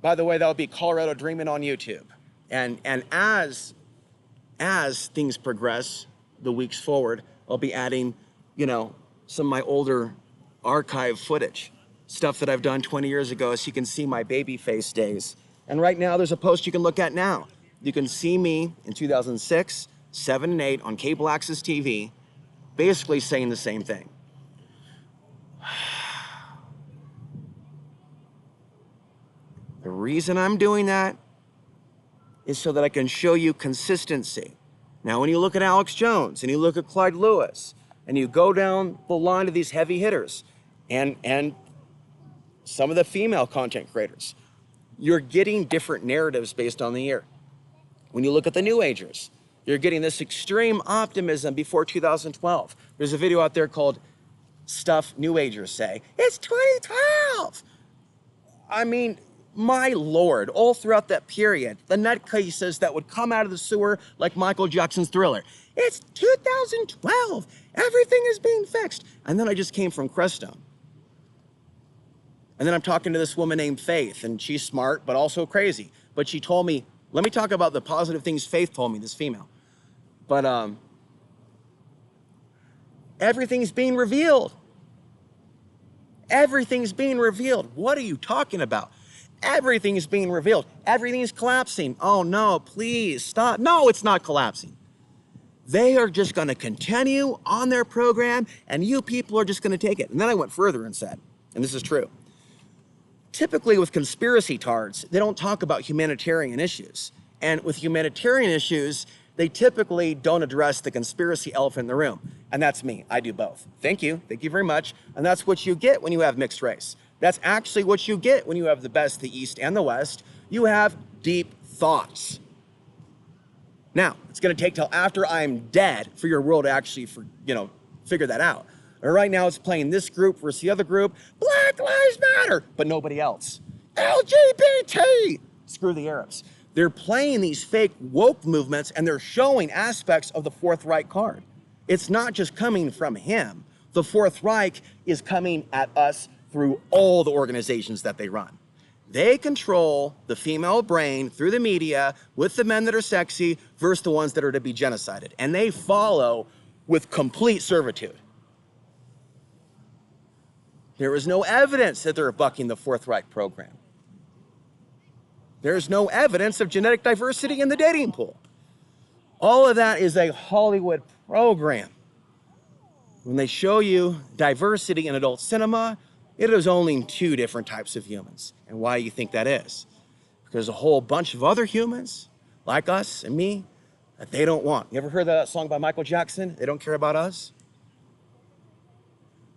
By the way, that would be Colorado Dreaming on YouTube. And as things progress, the weeks forward, I'll be adding, you know, some of my older archive footage, stuff that I've done 20 years ago, so you can see my baby face days. And right now, there's a post you can look at now. You can see me in 2006, 7, and 8 on cable access TV, basically saying the same thing. The reason I'm doing that is so that I can show you consistency. Now, when you look at Alex Jones and you look at Clyde Lewis and you go down the line of these heavy hitters and some of the female content creators, you're getting different narratives based on the year. When you look at the New Agers, you're getting this extreme optimism before 2012. There's a video out there called Stuff New Agers Say. It's 2012! I mean, my Lord, all throughout that period, the nutcases that would come out of the sewer like Michael Jackson's Thriller. It's 2012! Everything is being fixed. And then I just came from Crestone. And then I'm talking to this woman named Faith, and she's smart, but also crazy. But she told me, let me talk about the positive things Faith told me, this female. But everything's being revealed. Everything's being revealed. What are you talking about? Everything is being revealed. Everything is collapsing. Oh no, please stop. No, it's not collapsing. They are just gonna continue on their program and you people are just gonna take it. And then I went further and said, and this is true. Typically with conspiracy tards, they don't talk about humanitarian issues. And with humanitarian issues, they typically don't address the conspiracy elephant in the room. And that's me. I do both. Thank you very much. And that's what you get when you have mixed race. That's actually what you get when you have the best, the East and the West. You have deep thoughts. Now, it's gonna take till after I'm dead for your world to actually, figure that out. Or right now it's playing this group versus the other group. Black Lives Matter, but nobody else. LGBT, screw the Arabs. They're playing these fake woke movements and they're showing aspects of the Fourth Reich card. It's not just coming from him. The Fourth Reich is coming at us through all the organizations that they run. They control the female brain through the media with the men that are sexy versus the ones that are to be genocided. And they follow with complete servitude. There is no evidence that they're bucking the Fourth Reich program. There's no evidence of genetic diversity in the dating pool. All of that is a Hollywood program. When they show you diversity in adult cinema, it is only 2 different types of humans. And why do you think that is? Because a whole bunch of other humans, like us and me, that they don't want. You ever heard that song by Michael Jackson? They don't care about us.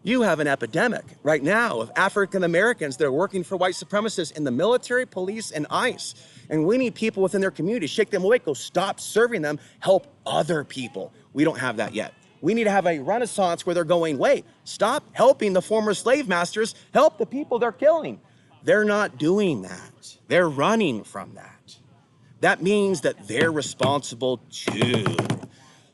You have an epidemic right now of African Americans that are working for white supremacists in the military, police, and ICE. And we need people within their community, shake them awake, go stop serving them, help other people. We don't have that yet. We need to have a renaissance where they're going, wait, stop helping the former slave masters, help the people they're killing. They're not doing that. They're running from that. That means that they're responsible too.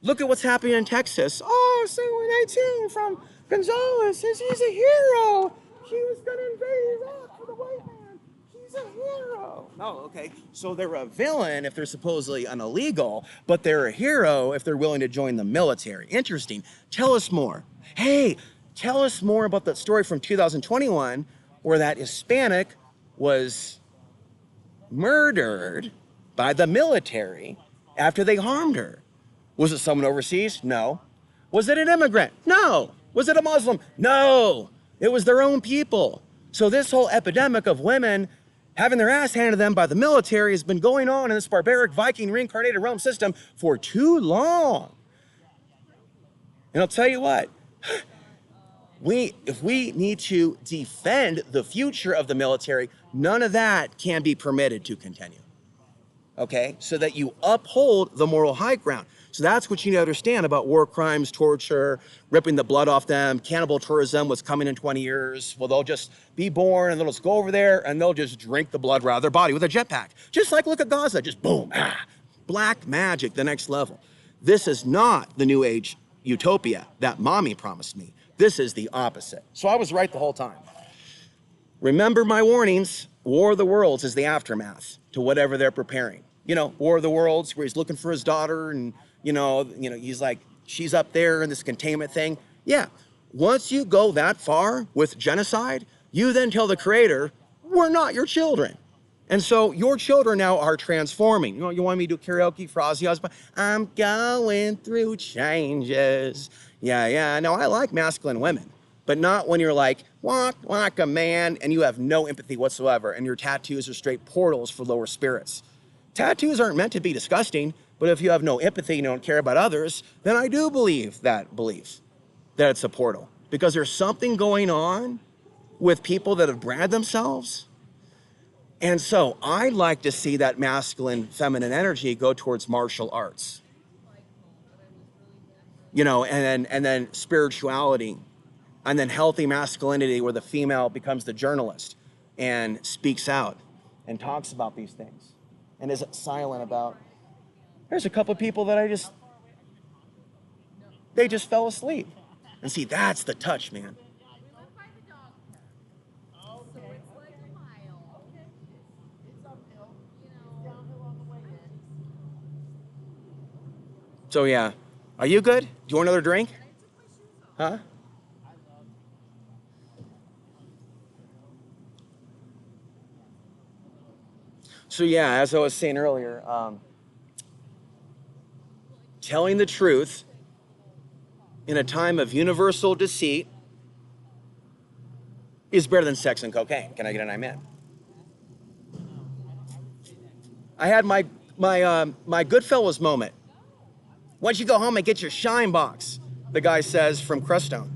Look at what's happening in Texas. Oh, someone 18 from Gonzales says he's a hero. He was gonna invade Iraq for the white man. He's a hero. Oh, okay. So they're a villain if they're supposedly an illegal, but they're a hero if they're willing to join the military. Interesting. Tell us more. Hey, tell us more about that story from 2021 where that Hispanic was murdered by the military after they harmed her. Was it someone overseas? No. Was it an immigrant? No. Was it a Muslim? No. It was their own people. So this whole epidemic of women having their ass handed to them by the military has been going on in this barbaric Viking reincarnated realm system for too long. And I'll tell you what, if we need to defend the future of the military, none of that can be permitted to continue. Okay, so that you uphold the moral high ground. So that's what you need to understand about war crimes, torture, ripping the blood off them, cannibal tourism, what's coming in 20 years. Well, they'll just be born and they'll just go over there and they'll just drink the blood right out of their body with a jetpack. Just like look at Gaza, just boom, black magic, the next level. This is not the new age utopia that mommy promised me. This is the opposite. So I was right the whole time. Remember my warnings, War of the Worlds is the aftermath to whatever they're preparing. You know, War of the Worlds, where he's looking for his daughter and, he's like, she's up there in this containment thing. Yeah, once you go that far with genocide, you then tell the creator, we're not your children. And so your children now are transforming. You want me to do karaoke for Ozzy Osbourne? I'm going through changes. Yeah, no, I like masculine women, but not when you're like, walk like a man, and you have no empathy whatsoever, and your tattoos are straight portals for lower spirits. Tattoos aren't meant to be disgusting, but if you have no empathy and you don't care about others, then I do believe that belief, that it's a portal. Because there's something going on with people that have branded themselves. And so I'd like to see that masculine, feminine energy go towards martial arts. And then spirituality, and then healthy masculinity where the female becomes the journalist and speaks out and talks about these things. And isn't silent about, there's a couple of people that they just fell asleep. And see, that's the touch, man. So yeah, are you good? Do you want another drink? Huh? So yeah, as I was saying earlier, telling the truth in a time of universal deceit is better than sex and cocaine. Can I get an amen? I had my Goodfellas moment. Once you go home and get your shine box, the guy says from Crestone.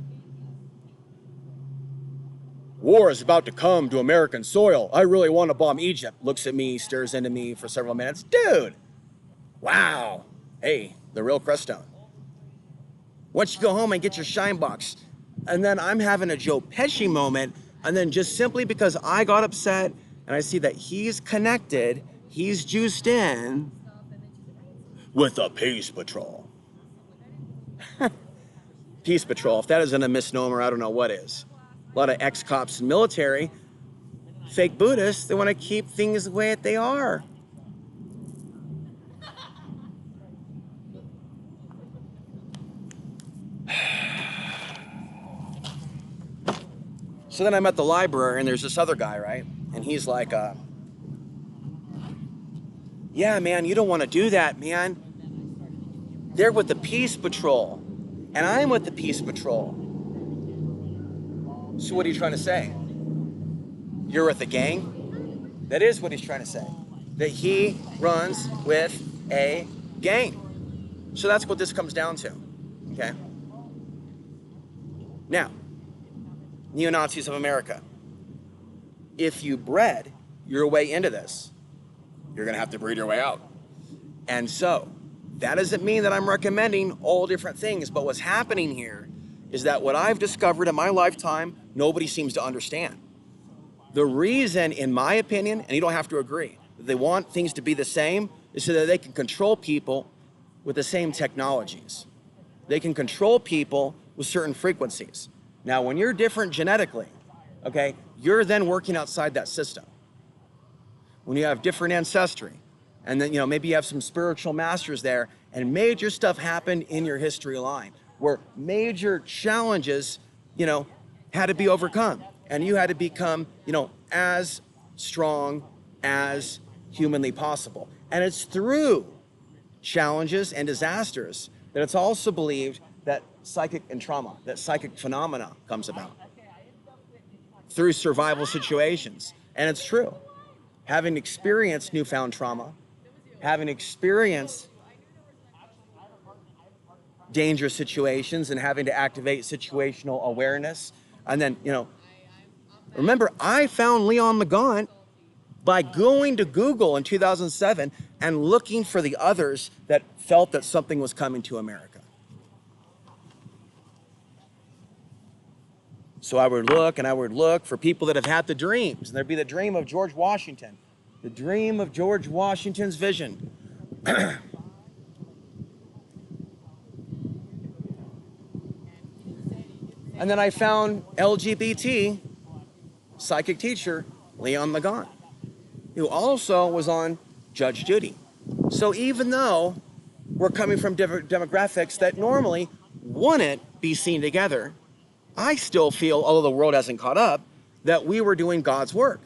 War is about to come to American soil. I really want to bomb Egypt. Looks at me, stares into me for several minutes. Dude, wow. Hey, the real Crestone. Once you go home and get your shine box, and then I'm having a Joe Pesci moment, and then just simply because I got upset and I see that he's connected, he's juiced in with the Peace Patrol. Peace Patrol, if that isn't a misnomer, I don't know what is. A lot of ex-cops and military, fake Buddhists, they want to keep things the way that they are. So then I'm at the library and there's this other guy, right? And he's like, yeah, man, you don't want to do that, man. They're with the Peace Patrol, and I'm with the Peace Patrol. So what are you trying to say? You're with a gang? That is what he's trying to say. That he runs with a gang. So that's what this comes down to, okay? Now, neo-Nazis of America, if you bred your way into this, you're gonna have to breed your way out. And so, that doesn't mean that I'm recommending all different things, but what's happening here is that what I've discovered in my lifetime, nobody seems to understand. The reason, in my opinion, and you don't have to agree, that they want things to be the same is so that they can control people with the same technologies. They can control people with certain frequencies. Now, when you're different genetically, okay, you're then working outside that system. When you have different ancestry, and then, maybe you have some spiritual masters there, and major stuff happened in your history line, where major challenges, had to be overcome. And you had to become, as strong as humanly possible. And it's through challenges and disasters that it's also believed that psychic and trauma, that psychic phenomena comes about. Through survival situations. And it's true. Having experienced newfound trauma, having experienced dangerous situations and having to activate situational awareness. And then, remember, I found Leon McGaunt by going to Google in 2007 and looking for the others that felt that something was coming to America. So I would look for people that have had the dreams. And there'd be the dream of George Washington, the dream of George Washington's vision. And then I found LGBT psychic teacher Leon McGaunt, who also was on Judge Judy. So even though we're coming from different demographics that normally wouldn't be seen together, I still feel, although the world hasn't caught up, that we were doing God's work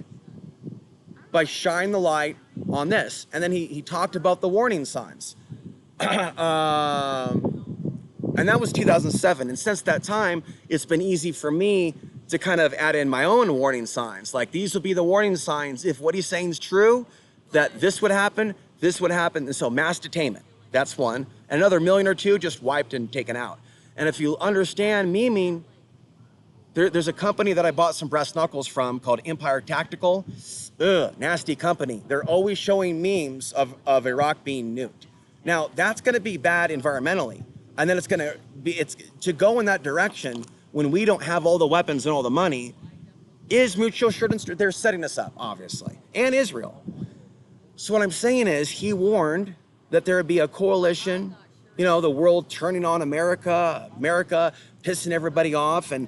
by shining the light on this. And then he talked about the warning signs. And that was 2007. And since that time, it's been easy for me to kind of add in my own warning signs. Like, these will be the warning signs if what he's saying is true, that this would happen, this would happen. And so mass detainment, that's one. Another million or two just wiped and taken out. And if you understand memeing, there's a company that I bought some brass knuckles from called Empire Tactical. Ugh, nasty company. They're always showing memes of Iraq being nuked. Now, that's gonna be bad environmentally. And then it's to go in that direction when we don't have all the weapons and all the money is mutual assurance. They're setting us up, obviously, and Israel. So what I'm saying is, he warned that there would be a coalition, the world turning on America pissing everybody off, and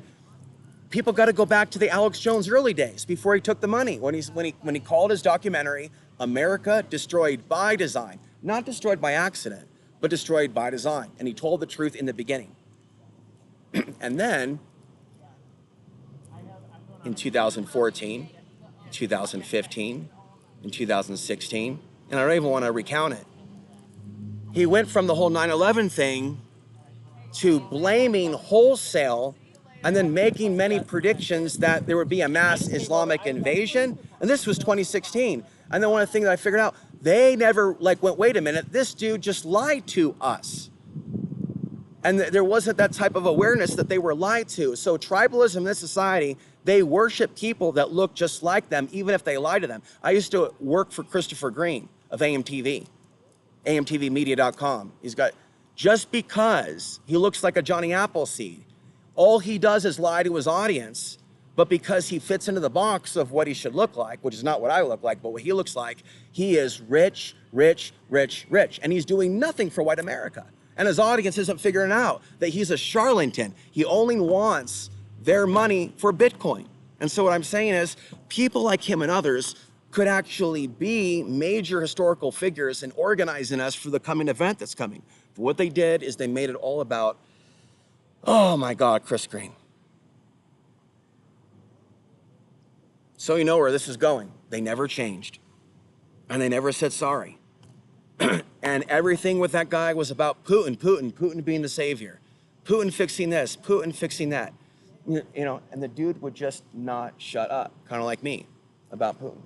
people got to go back to the Alex Jones early days before he took the money. When he called his documentary "America Destroyed by Design," not destroyed by accident, but destroyed by design. And he told the truth in the beginning. And then in 2014, 2015, in 2016, and I don't even want to recount it, he went from the whole 9/11 thing to blaming wholesale and then making many predictions that there would be a mass Islamic invasion. And this was 2016. And then one of the things that I figured out, they never like went, wait a minute, this dude just lied to us. And there wasn't that type of awareness that they were lied to. So tribalism in this society, they worship people that look just like them, even if they lie to them. I used to work for Christopher Green of AMTV, AMTVmedia.com. He's got, just because he looks like a Johnny Appleseed, all he does is lie to his audience, but because he fits into the box of what he should look like, which is not what I look like, but what he looks like, he is rich, rich, rich, rich. And he's doing nothing for white America. And his audience isn't figuring out that he's a charlatan. He only wants their money for Bitcoin. And so what I'm saying is, people like him and others could actually be major historical figures in organizing us for the coming event that's coming. But what they did is they made it all about, oh my God, Chris Green. So you know where this is going. They never changed. And they never said sorry. And everything with that guy was about Putin being the savior. Putin fixing this, Putin fixing that. You know, and the dude would just not shut up, kind of like me, about Putin.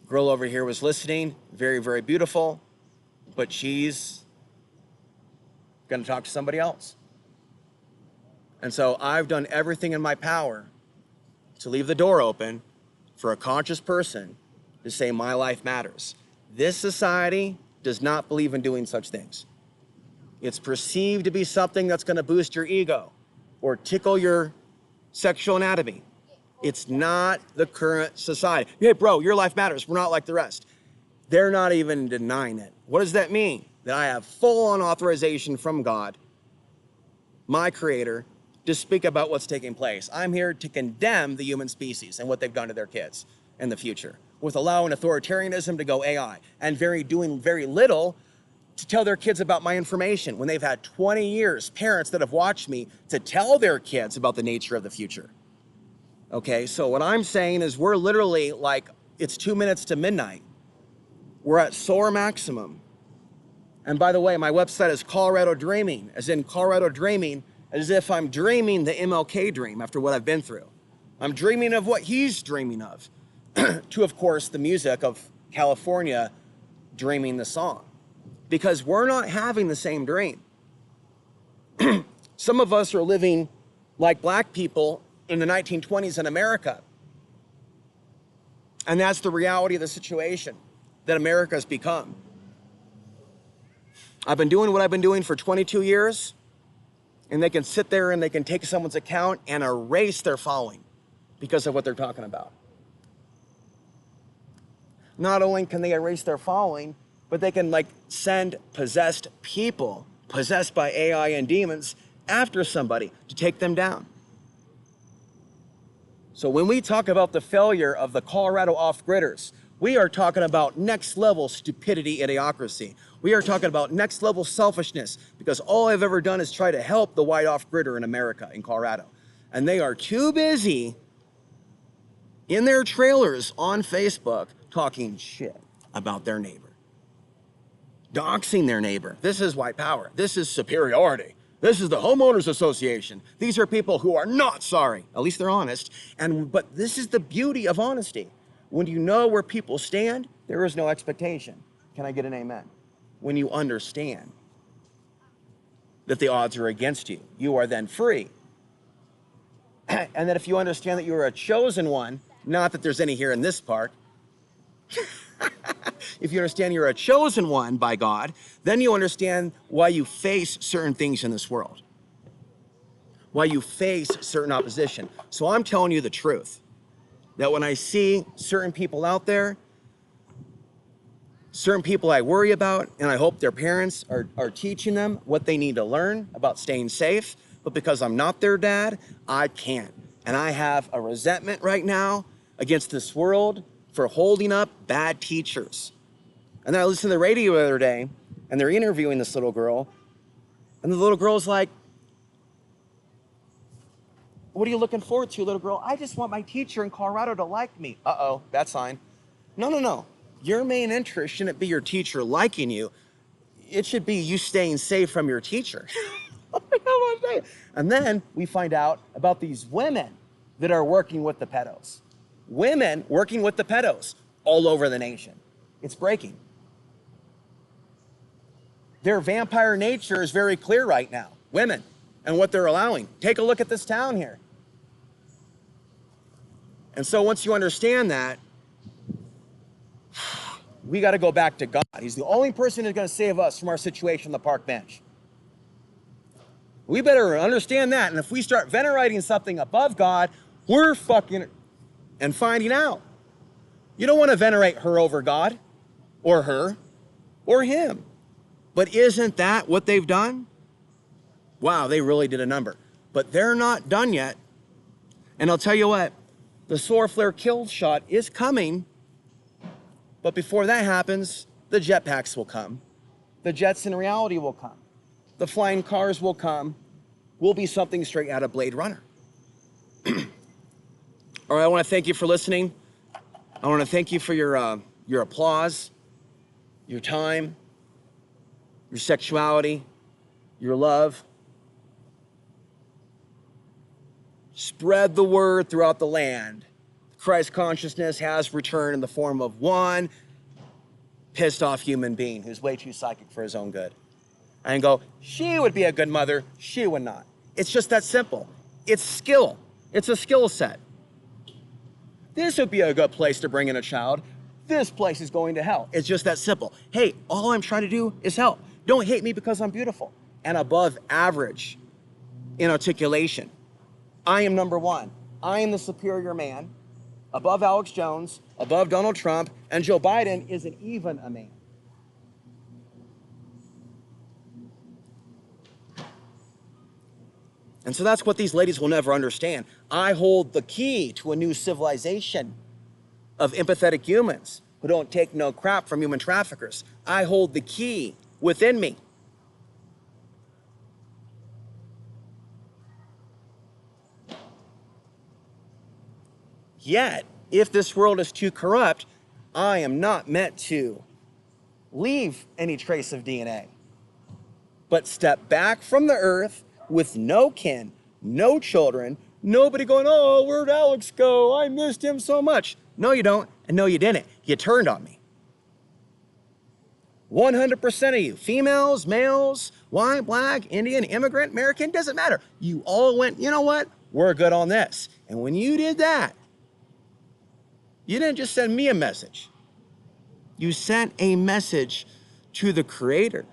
Girl over here was listening, very, very beautiful, but she's gonna talk to somebody else. And so I've done everything in my power to leave the door open for a conscious person to say my life matters. This society does not believe in doing such things. It's perceived to be something that's gonna boost your ego or tickle your sexual anatomy. It's not the current society. Hey bro, your life matters. We're not like the rest. They're not even denying it. What does that mean? That I have full-on authorization from God, my creator, to speak about what's taking place. I'm here to condemn the human species and what they've done to their kids in the future, with allowing authoritarianism to go AI and doing very little to tell their kids about my information when they've had 20 years, parents that have watched me to tell their kids about the nature of the future. Okay, so what I'm saying is we're literally like, it's 2 minutes to midnight. We're at solar maximum. And by the way, my website is Colorado Dreaming, as in Colorado Dreaming, as if I'm dreaming the MLK dream after what I've been through. I'm dreaming of what he's dreaming of. To, of course, the music of California dreaming the song. Because we're not having the same dream. Some of us are living like black people in the 1920s in America. And that's the reality of the situation that America has become. I've been doing what I've been doing for 22 years, and they can sit there and they can take someone's account and erase their following because of what they're talking about. Not only can they erase their following, but they can like send possessed people, possessed by AI and demons, after somebody to take them down. So when we talk about the failure of the Colorado off-gridders, we are talking about next level stupidity, idiocracy. We are talking about next level selfishness, because all I've ever done is try to help the white off-gridder in America, in Colorado. And they are too busy in their trailers on Facebook talking shit about their neighbor. Doxing their neighbor. This is white power. This is superiority. This is the homeowners association. These are people who are not sorry. At least they're honest. But this is the beauty of honesty. When you know where people stand, there is no expectation. Can I get an amen? When you understand that the odds are against you, you are then free. And that if you understand that you are a chosen one, not that there's any here in this park, if you understand you're a chosen one by God, then you understand why you face certain things in this world, why you face certain opposition. So I'm telling you the truth, that when I see certain people out there, certain people I worry about, and I hope their parents are teaching them what they need to learn about staying safe, but because I'm not their dad, I can't. And I have a resentment right now against this world for holding up bad teachers. And then I listened to the radio the other day, and they're interviewing this little girl, and the little girl's like, "What are you looking forward to, little girl?" "I just want my teacher in Colorado to like me." Uh-oh, that's fine. No. Your main interest shouldn't be your teacher liking you. It should be you staying safe from your teacher. on, say it. And then we find out about these women that are working with the pedos. Women working with the pedos all over the nation. It's breaking. Their vampire nature is very clear right now. Women and what they're allowing. Take a look at this town here. And so once you understand that, we got to go back to God. He's the only person who's going to save us from our situation on the park bench. We better understand that. And if we start venerating something above God, we're fucking and finding out. You don't want to venerate her over God or her or him. But isn't that what they've done? Wow, they really did a number. But they're not done yet. And I'll tell you what, the solar flare kill shot is coming. But before that happens, the jetpacks will come. The jets in reality will come. The flying cars will come. Will be something straight out of Blade Runner. All right, I want to thank you for listening. I want to thank you for your applause, your time, your sexuality, your love. Spread the word throughout the land. Christ consciousness has returned in the form of one pissed off human being who's way too psychic for his own good. And go, she would be a good mother, she would not. It's just that simple. It's skill. It's a skill set. This would be a good place to bring in a child. This place is going to hell. It's just that simple. Hey, all I'm trying to do is help. Don't hate me because I'm beautiful and above average in articulation. I am number one. I am the superior man, above Alex Jones, above Donald Trump, and Joe Biden isn't even a man. And so that's what these ladies will never understand. I hold the key to a new civilization of empathetic humans who don't take no crap from human traffickers. I hold the key within me. Yet, if this world is too corrupt, I am not meant to leave any trace of DNA, but step back from the earth with no kin, no children, nobody going, oh, where'd Alex go? I missed him so much. No, you don't, and no, you didn't. You turned on me. 100% of you, females, males, white, black, Indian, immigrant, American, doesn't matter. You all went, you know what? We're good on this. And when you did that, you didn't just send me a message. You sent a message to the Creator.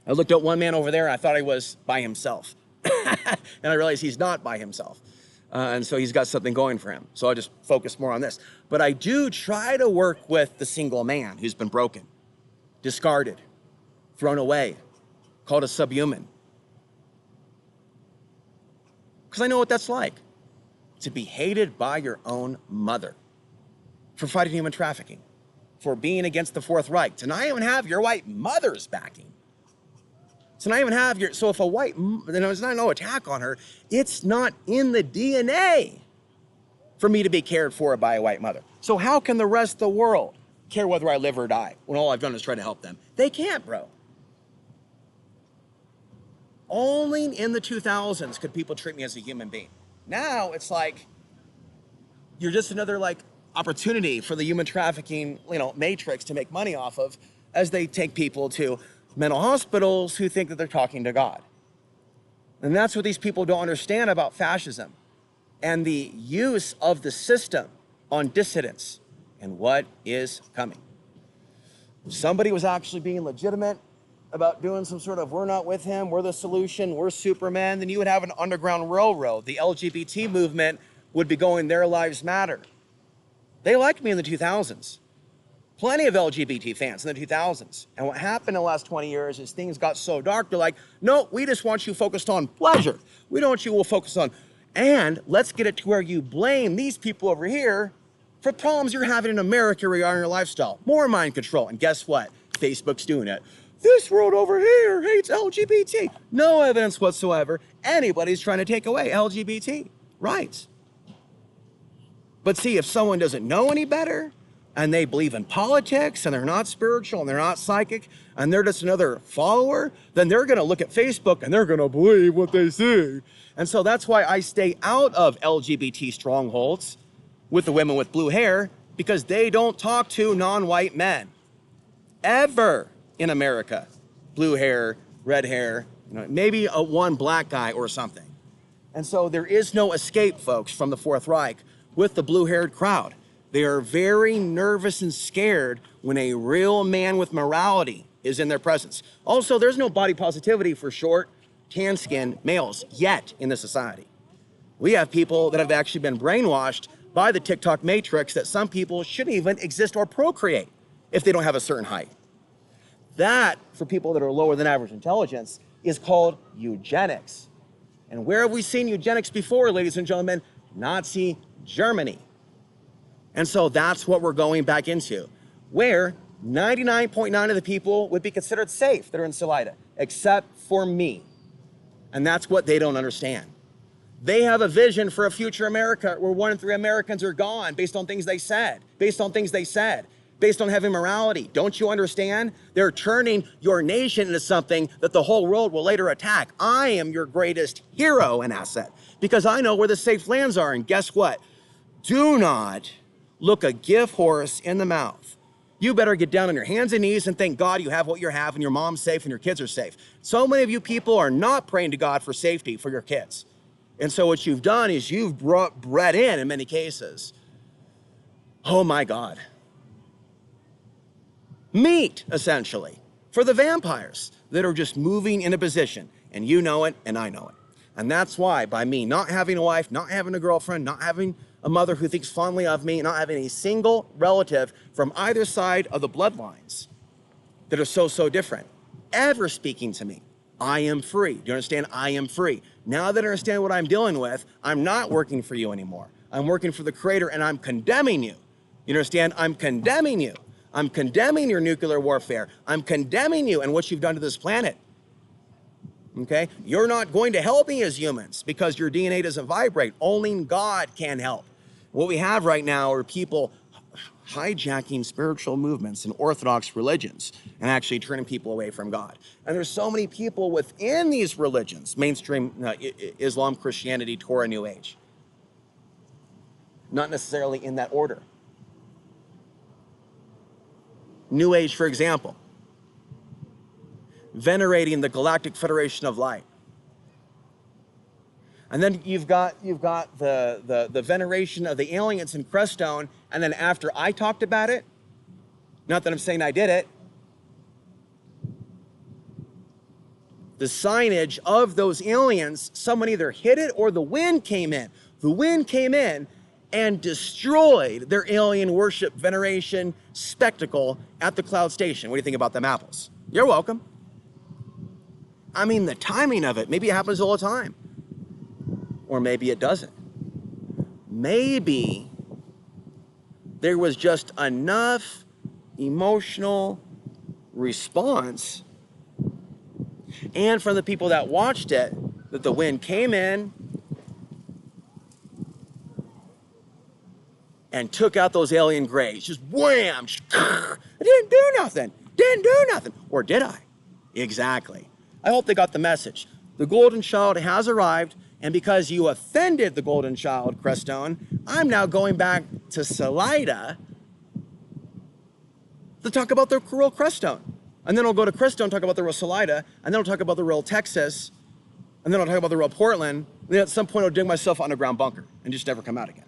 I looked at one man over there, and I thought he was by himself. And I realized he's not by himself. And so he's got something going for him. So I just focus more on this. But I do try to work with the single man who's been broken, discarded, thrown away, called a subhuman. Because I know what that's like, to be hated by your own mother for fighting human trafficking, for being against the Fourth Reich, to not even have your white mother's backing. So not even have your, so if a white, there's not no attack on her, it's not in the DNA for me to be cared for by a white mother. So how can the rest of the world care whether I live or die when all I've done is try to help them? They can't, bro. Only in the 2000s could people treat me as a human being. Now it's like, you're just another like opportunity for the human trafficking, matrix to make money off of as they take people to mental hospitals who think that they're talking to God. And that's what these people don't understand about fascism and the use of the system on dissidents and what is coming. If somebody was actually being legitimate about doing some sort of, we're not with him, we're the solution, we're Superman, then you would have an underground railroad. The LGBT movement would be going, their lives matter. They liked me in the 2000s. Plenty of LGBT fans in the 2000s. And what happened in the last 20 years is things got so dark, they're like, no, we just want you focused on pleasure. We don't want you to focus on, and let's get it to where you blame these people over here for problems you're having in America regarding your lifestyle. More mind control. And guess what? Facebook's doing it. This world over here hates LGBT. No evidence whatsoever anybody's trying to take away LGBT rights. But see, if someone doesn't know any better, and they believe in politics and they're not spiritual and they're not psychic and they're just another follower, then they're going to look at Facebook and they're going to believe what they see. And so that's why I stay out of LGBT strongholds with the women with blue hair, because they don't talk to non-white men ever in America. Blue hair, red hair, maybe one black guy or something. And so there is no escape, folks, from the Fourth Reich with the blue-haired crowd. They are very nervous and scared when a real man with morality is in their presence. Also, there's no body positivity for short, tan-skinned males yet in the society. We have people that have actually been brainwashed by the TikTok matrix that some people shouldn't even exist or procreate if they don't have a certain height. That, for people that are lower than average intelligence, is called eugenics. And where have we seen eugenics before, ladies and gentlemen? Nazi Germany. And so that's what we're going back into, where 99.9% of the people would be considered safe that are in Salida, except for me. And that's what they don't understand. They have a vision for a future America where 1 in 3 Americans are gone based on things they said, based on having morality. Don't you understand? They're turning your nation into something that the whole world will later attack. I am your greatest hero and asset because I know where the safe lands are. And guess what? Do not look a gift horse in the mouth. You better get down on your hands and knees and thank God you have what you have and your mom's safe and your kids are safe. So many of you people are not praying to God for safety for your kids. And so what you've done is you've bred in many cases, oh my God, meat, essentially, for the vampires that are just moving in a position. And you know it, and I know it. And that's why, by me not having a wife, not having a girlfriend, not having a mother who thinks fondly of me, not having a single relative from either side of the bloodlines that are so different, ever speaking to me, I am free. Do you understand? I am free. Now that I understand what I'm dealing with, I'm not working for you anymore. I'm working for the Creator, and I'm condemning you. You understand? I'm condemning you. I'm condemning your nuclear warfare. I'm condemning you and what you've done to this planet. Okay? You're not going to help me as humans because your DNA doesn't vibrate. Only God can help. What we have right now are people hijacking spiritual movements and orthodox religions and actually turning people away from God. And there's so many people within these religions, mainstream Islam, Christianity, Torah, New Age. Not necessarily in that order. New Age, for example, venerating the Galactic Federation of Light. And then you've got the veneration of the aliens in Crestone, and then after I talked about it, not that I'm saying I did it, the signage of those aliens, someone either hit it or the wind came in. The wind came in and destroyed their alien worship veneration spectacle at the Cloud Station. What do you think about them apples? You're welcome. I mean, the timing of it, maybe it happens all the time. Or maybe it doesn't. Maybe there was just enough emotional response and from the people that watched it that the wind came in and took out those alien grays. Just wham! It didn't do nothing. Didn't do nothing. Or did I? Exactly. I hope they got the message. The Golden Child has arrived, and because you offended the Golden Child, Crestone, I'm now going back to Salida to talk about the real Crestone. And then I'll go to Crestone, talk about the real Salida, and then I'll talk about the real Texas, and then I'll talk about the real Portland. And then at some point I'll dig myself an underground bunker and just never come out again.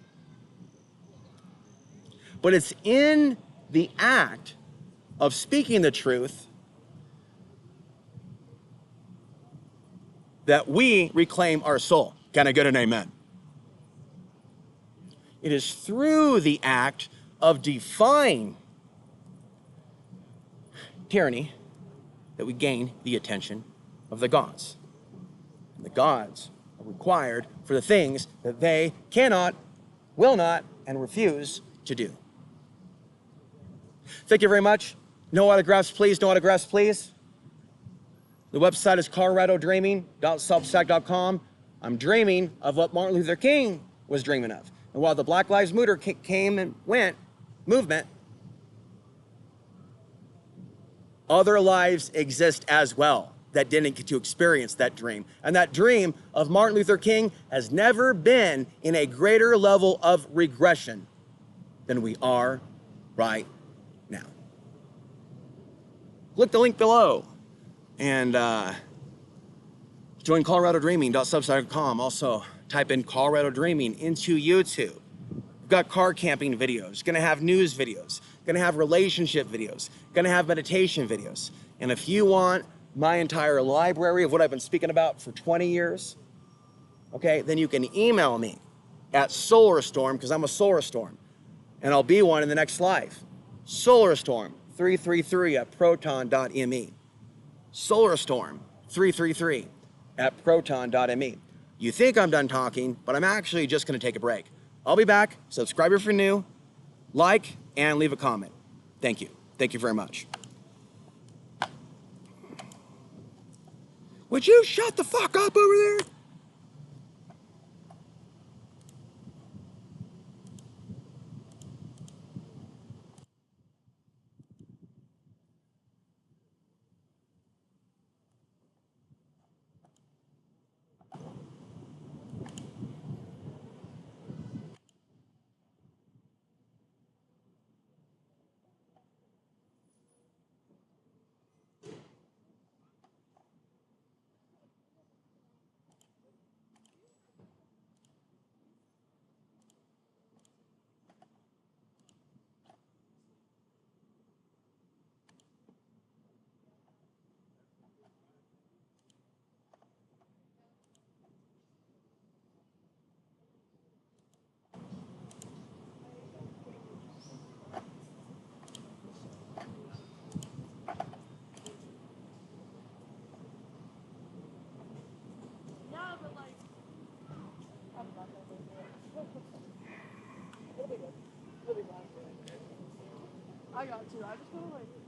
But it's in the act of speaking the truth that we reclaim our soul. Can I get an amen? It is through the act of defying tyranny that we gain the attention of the gods. And the gods are required for the things that they cannot, will not, and refuse to do. Thank you very much. No autographs, please. No autographs, please. The website is coloradodreaming.substack.com. I'm dreaming of what Martin Luther King was dreaming of. And while the Black Lives Matter came and went movement, other lives exist as well that didn't get to experience that dream. And that dream of Martin Luther King has never been in a greater level of regression than we are right now. Click the link below and join coloradodreaming.substack.com. Also, type in Colorado Dreaming into YouTube. We've got car camping videos, gonna have news videos, gonna have relationship videos, gonna have meditation videos. And if you want my entire library of what I've been speaking about for 20 years, okay, then you can email me at Solarstorm, because I'm a Solar Storm, and I'll be one in the next life. Solarstorm333 at proton.me. Solarstorm333 at proton.me. You think I'm done talking, but I'm actually just gonna take a break. I'll be back. Subscribe if you're new, like, and leave a comment. Thank you. Thank you very much. Would you shut the fuck up over there? I got to. I just want to like.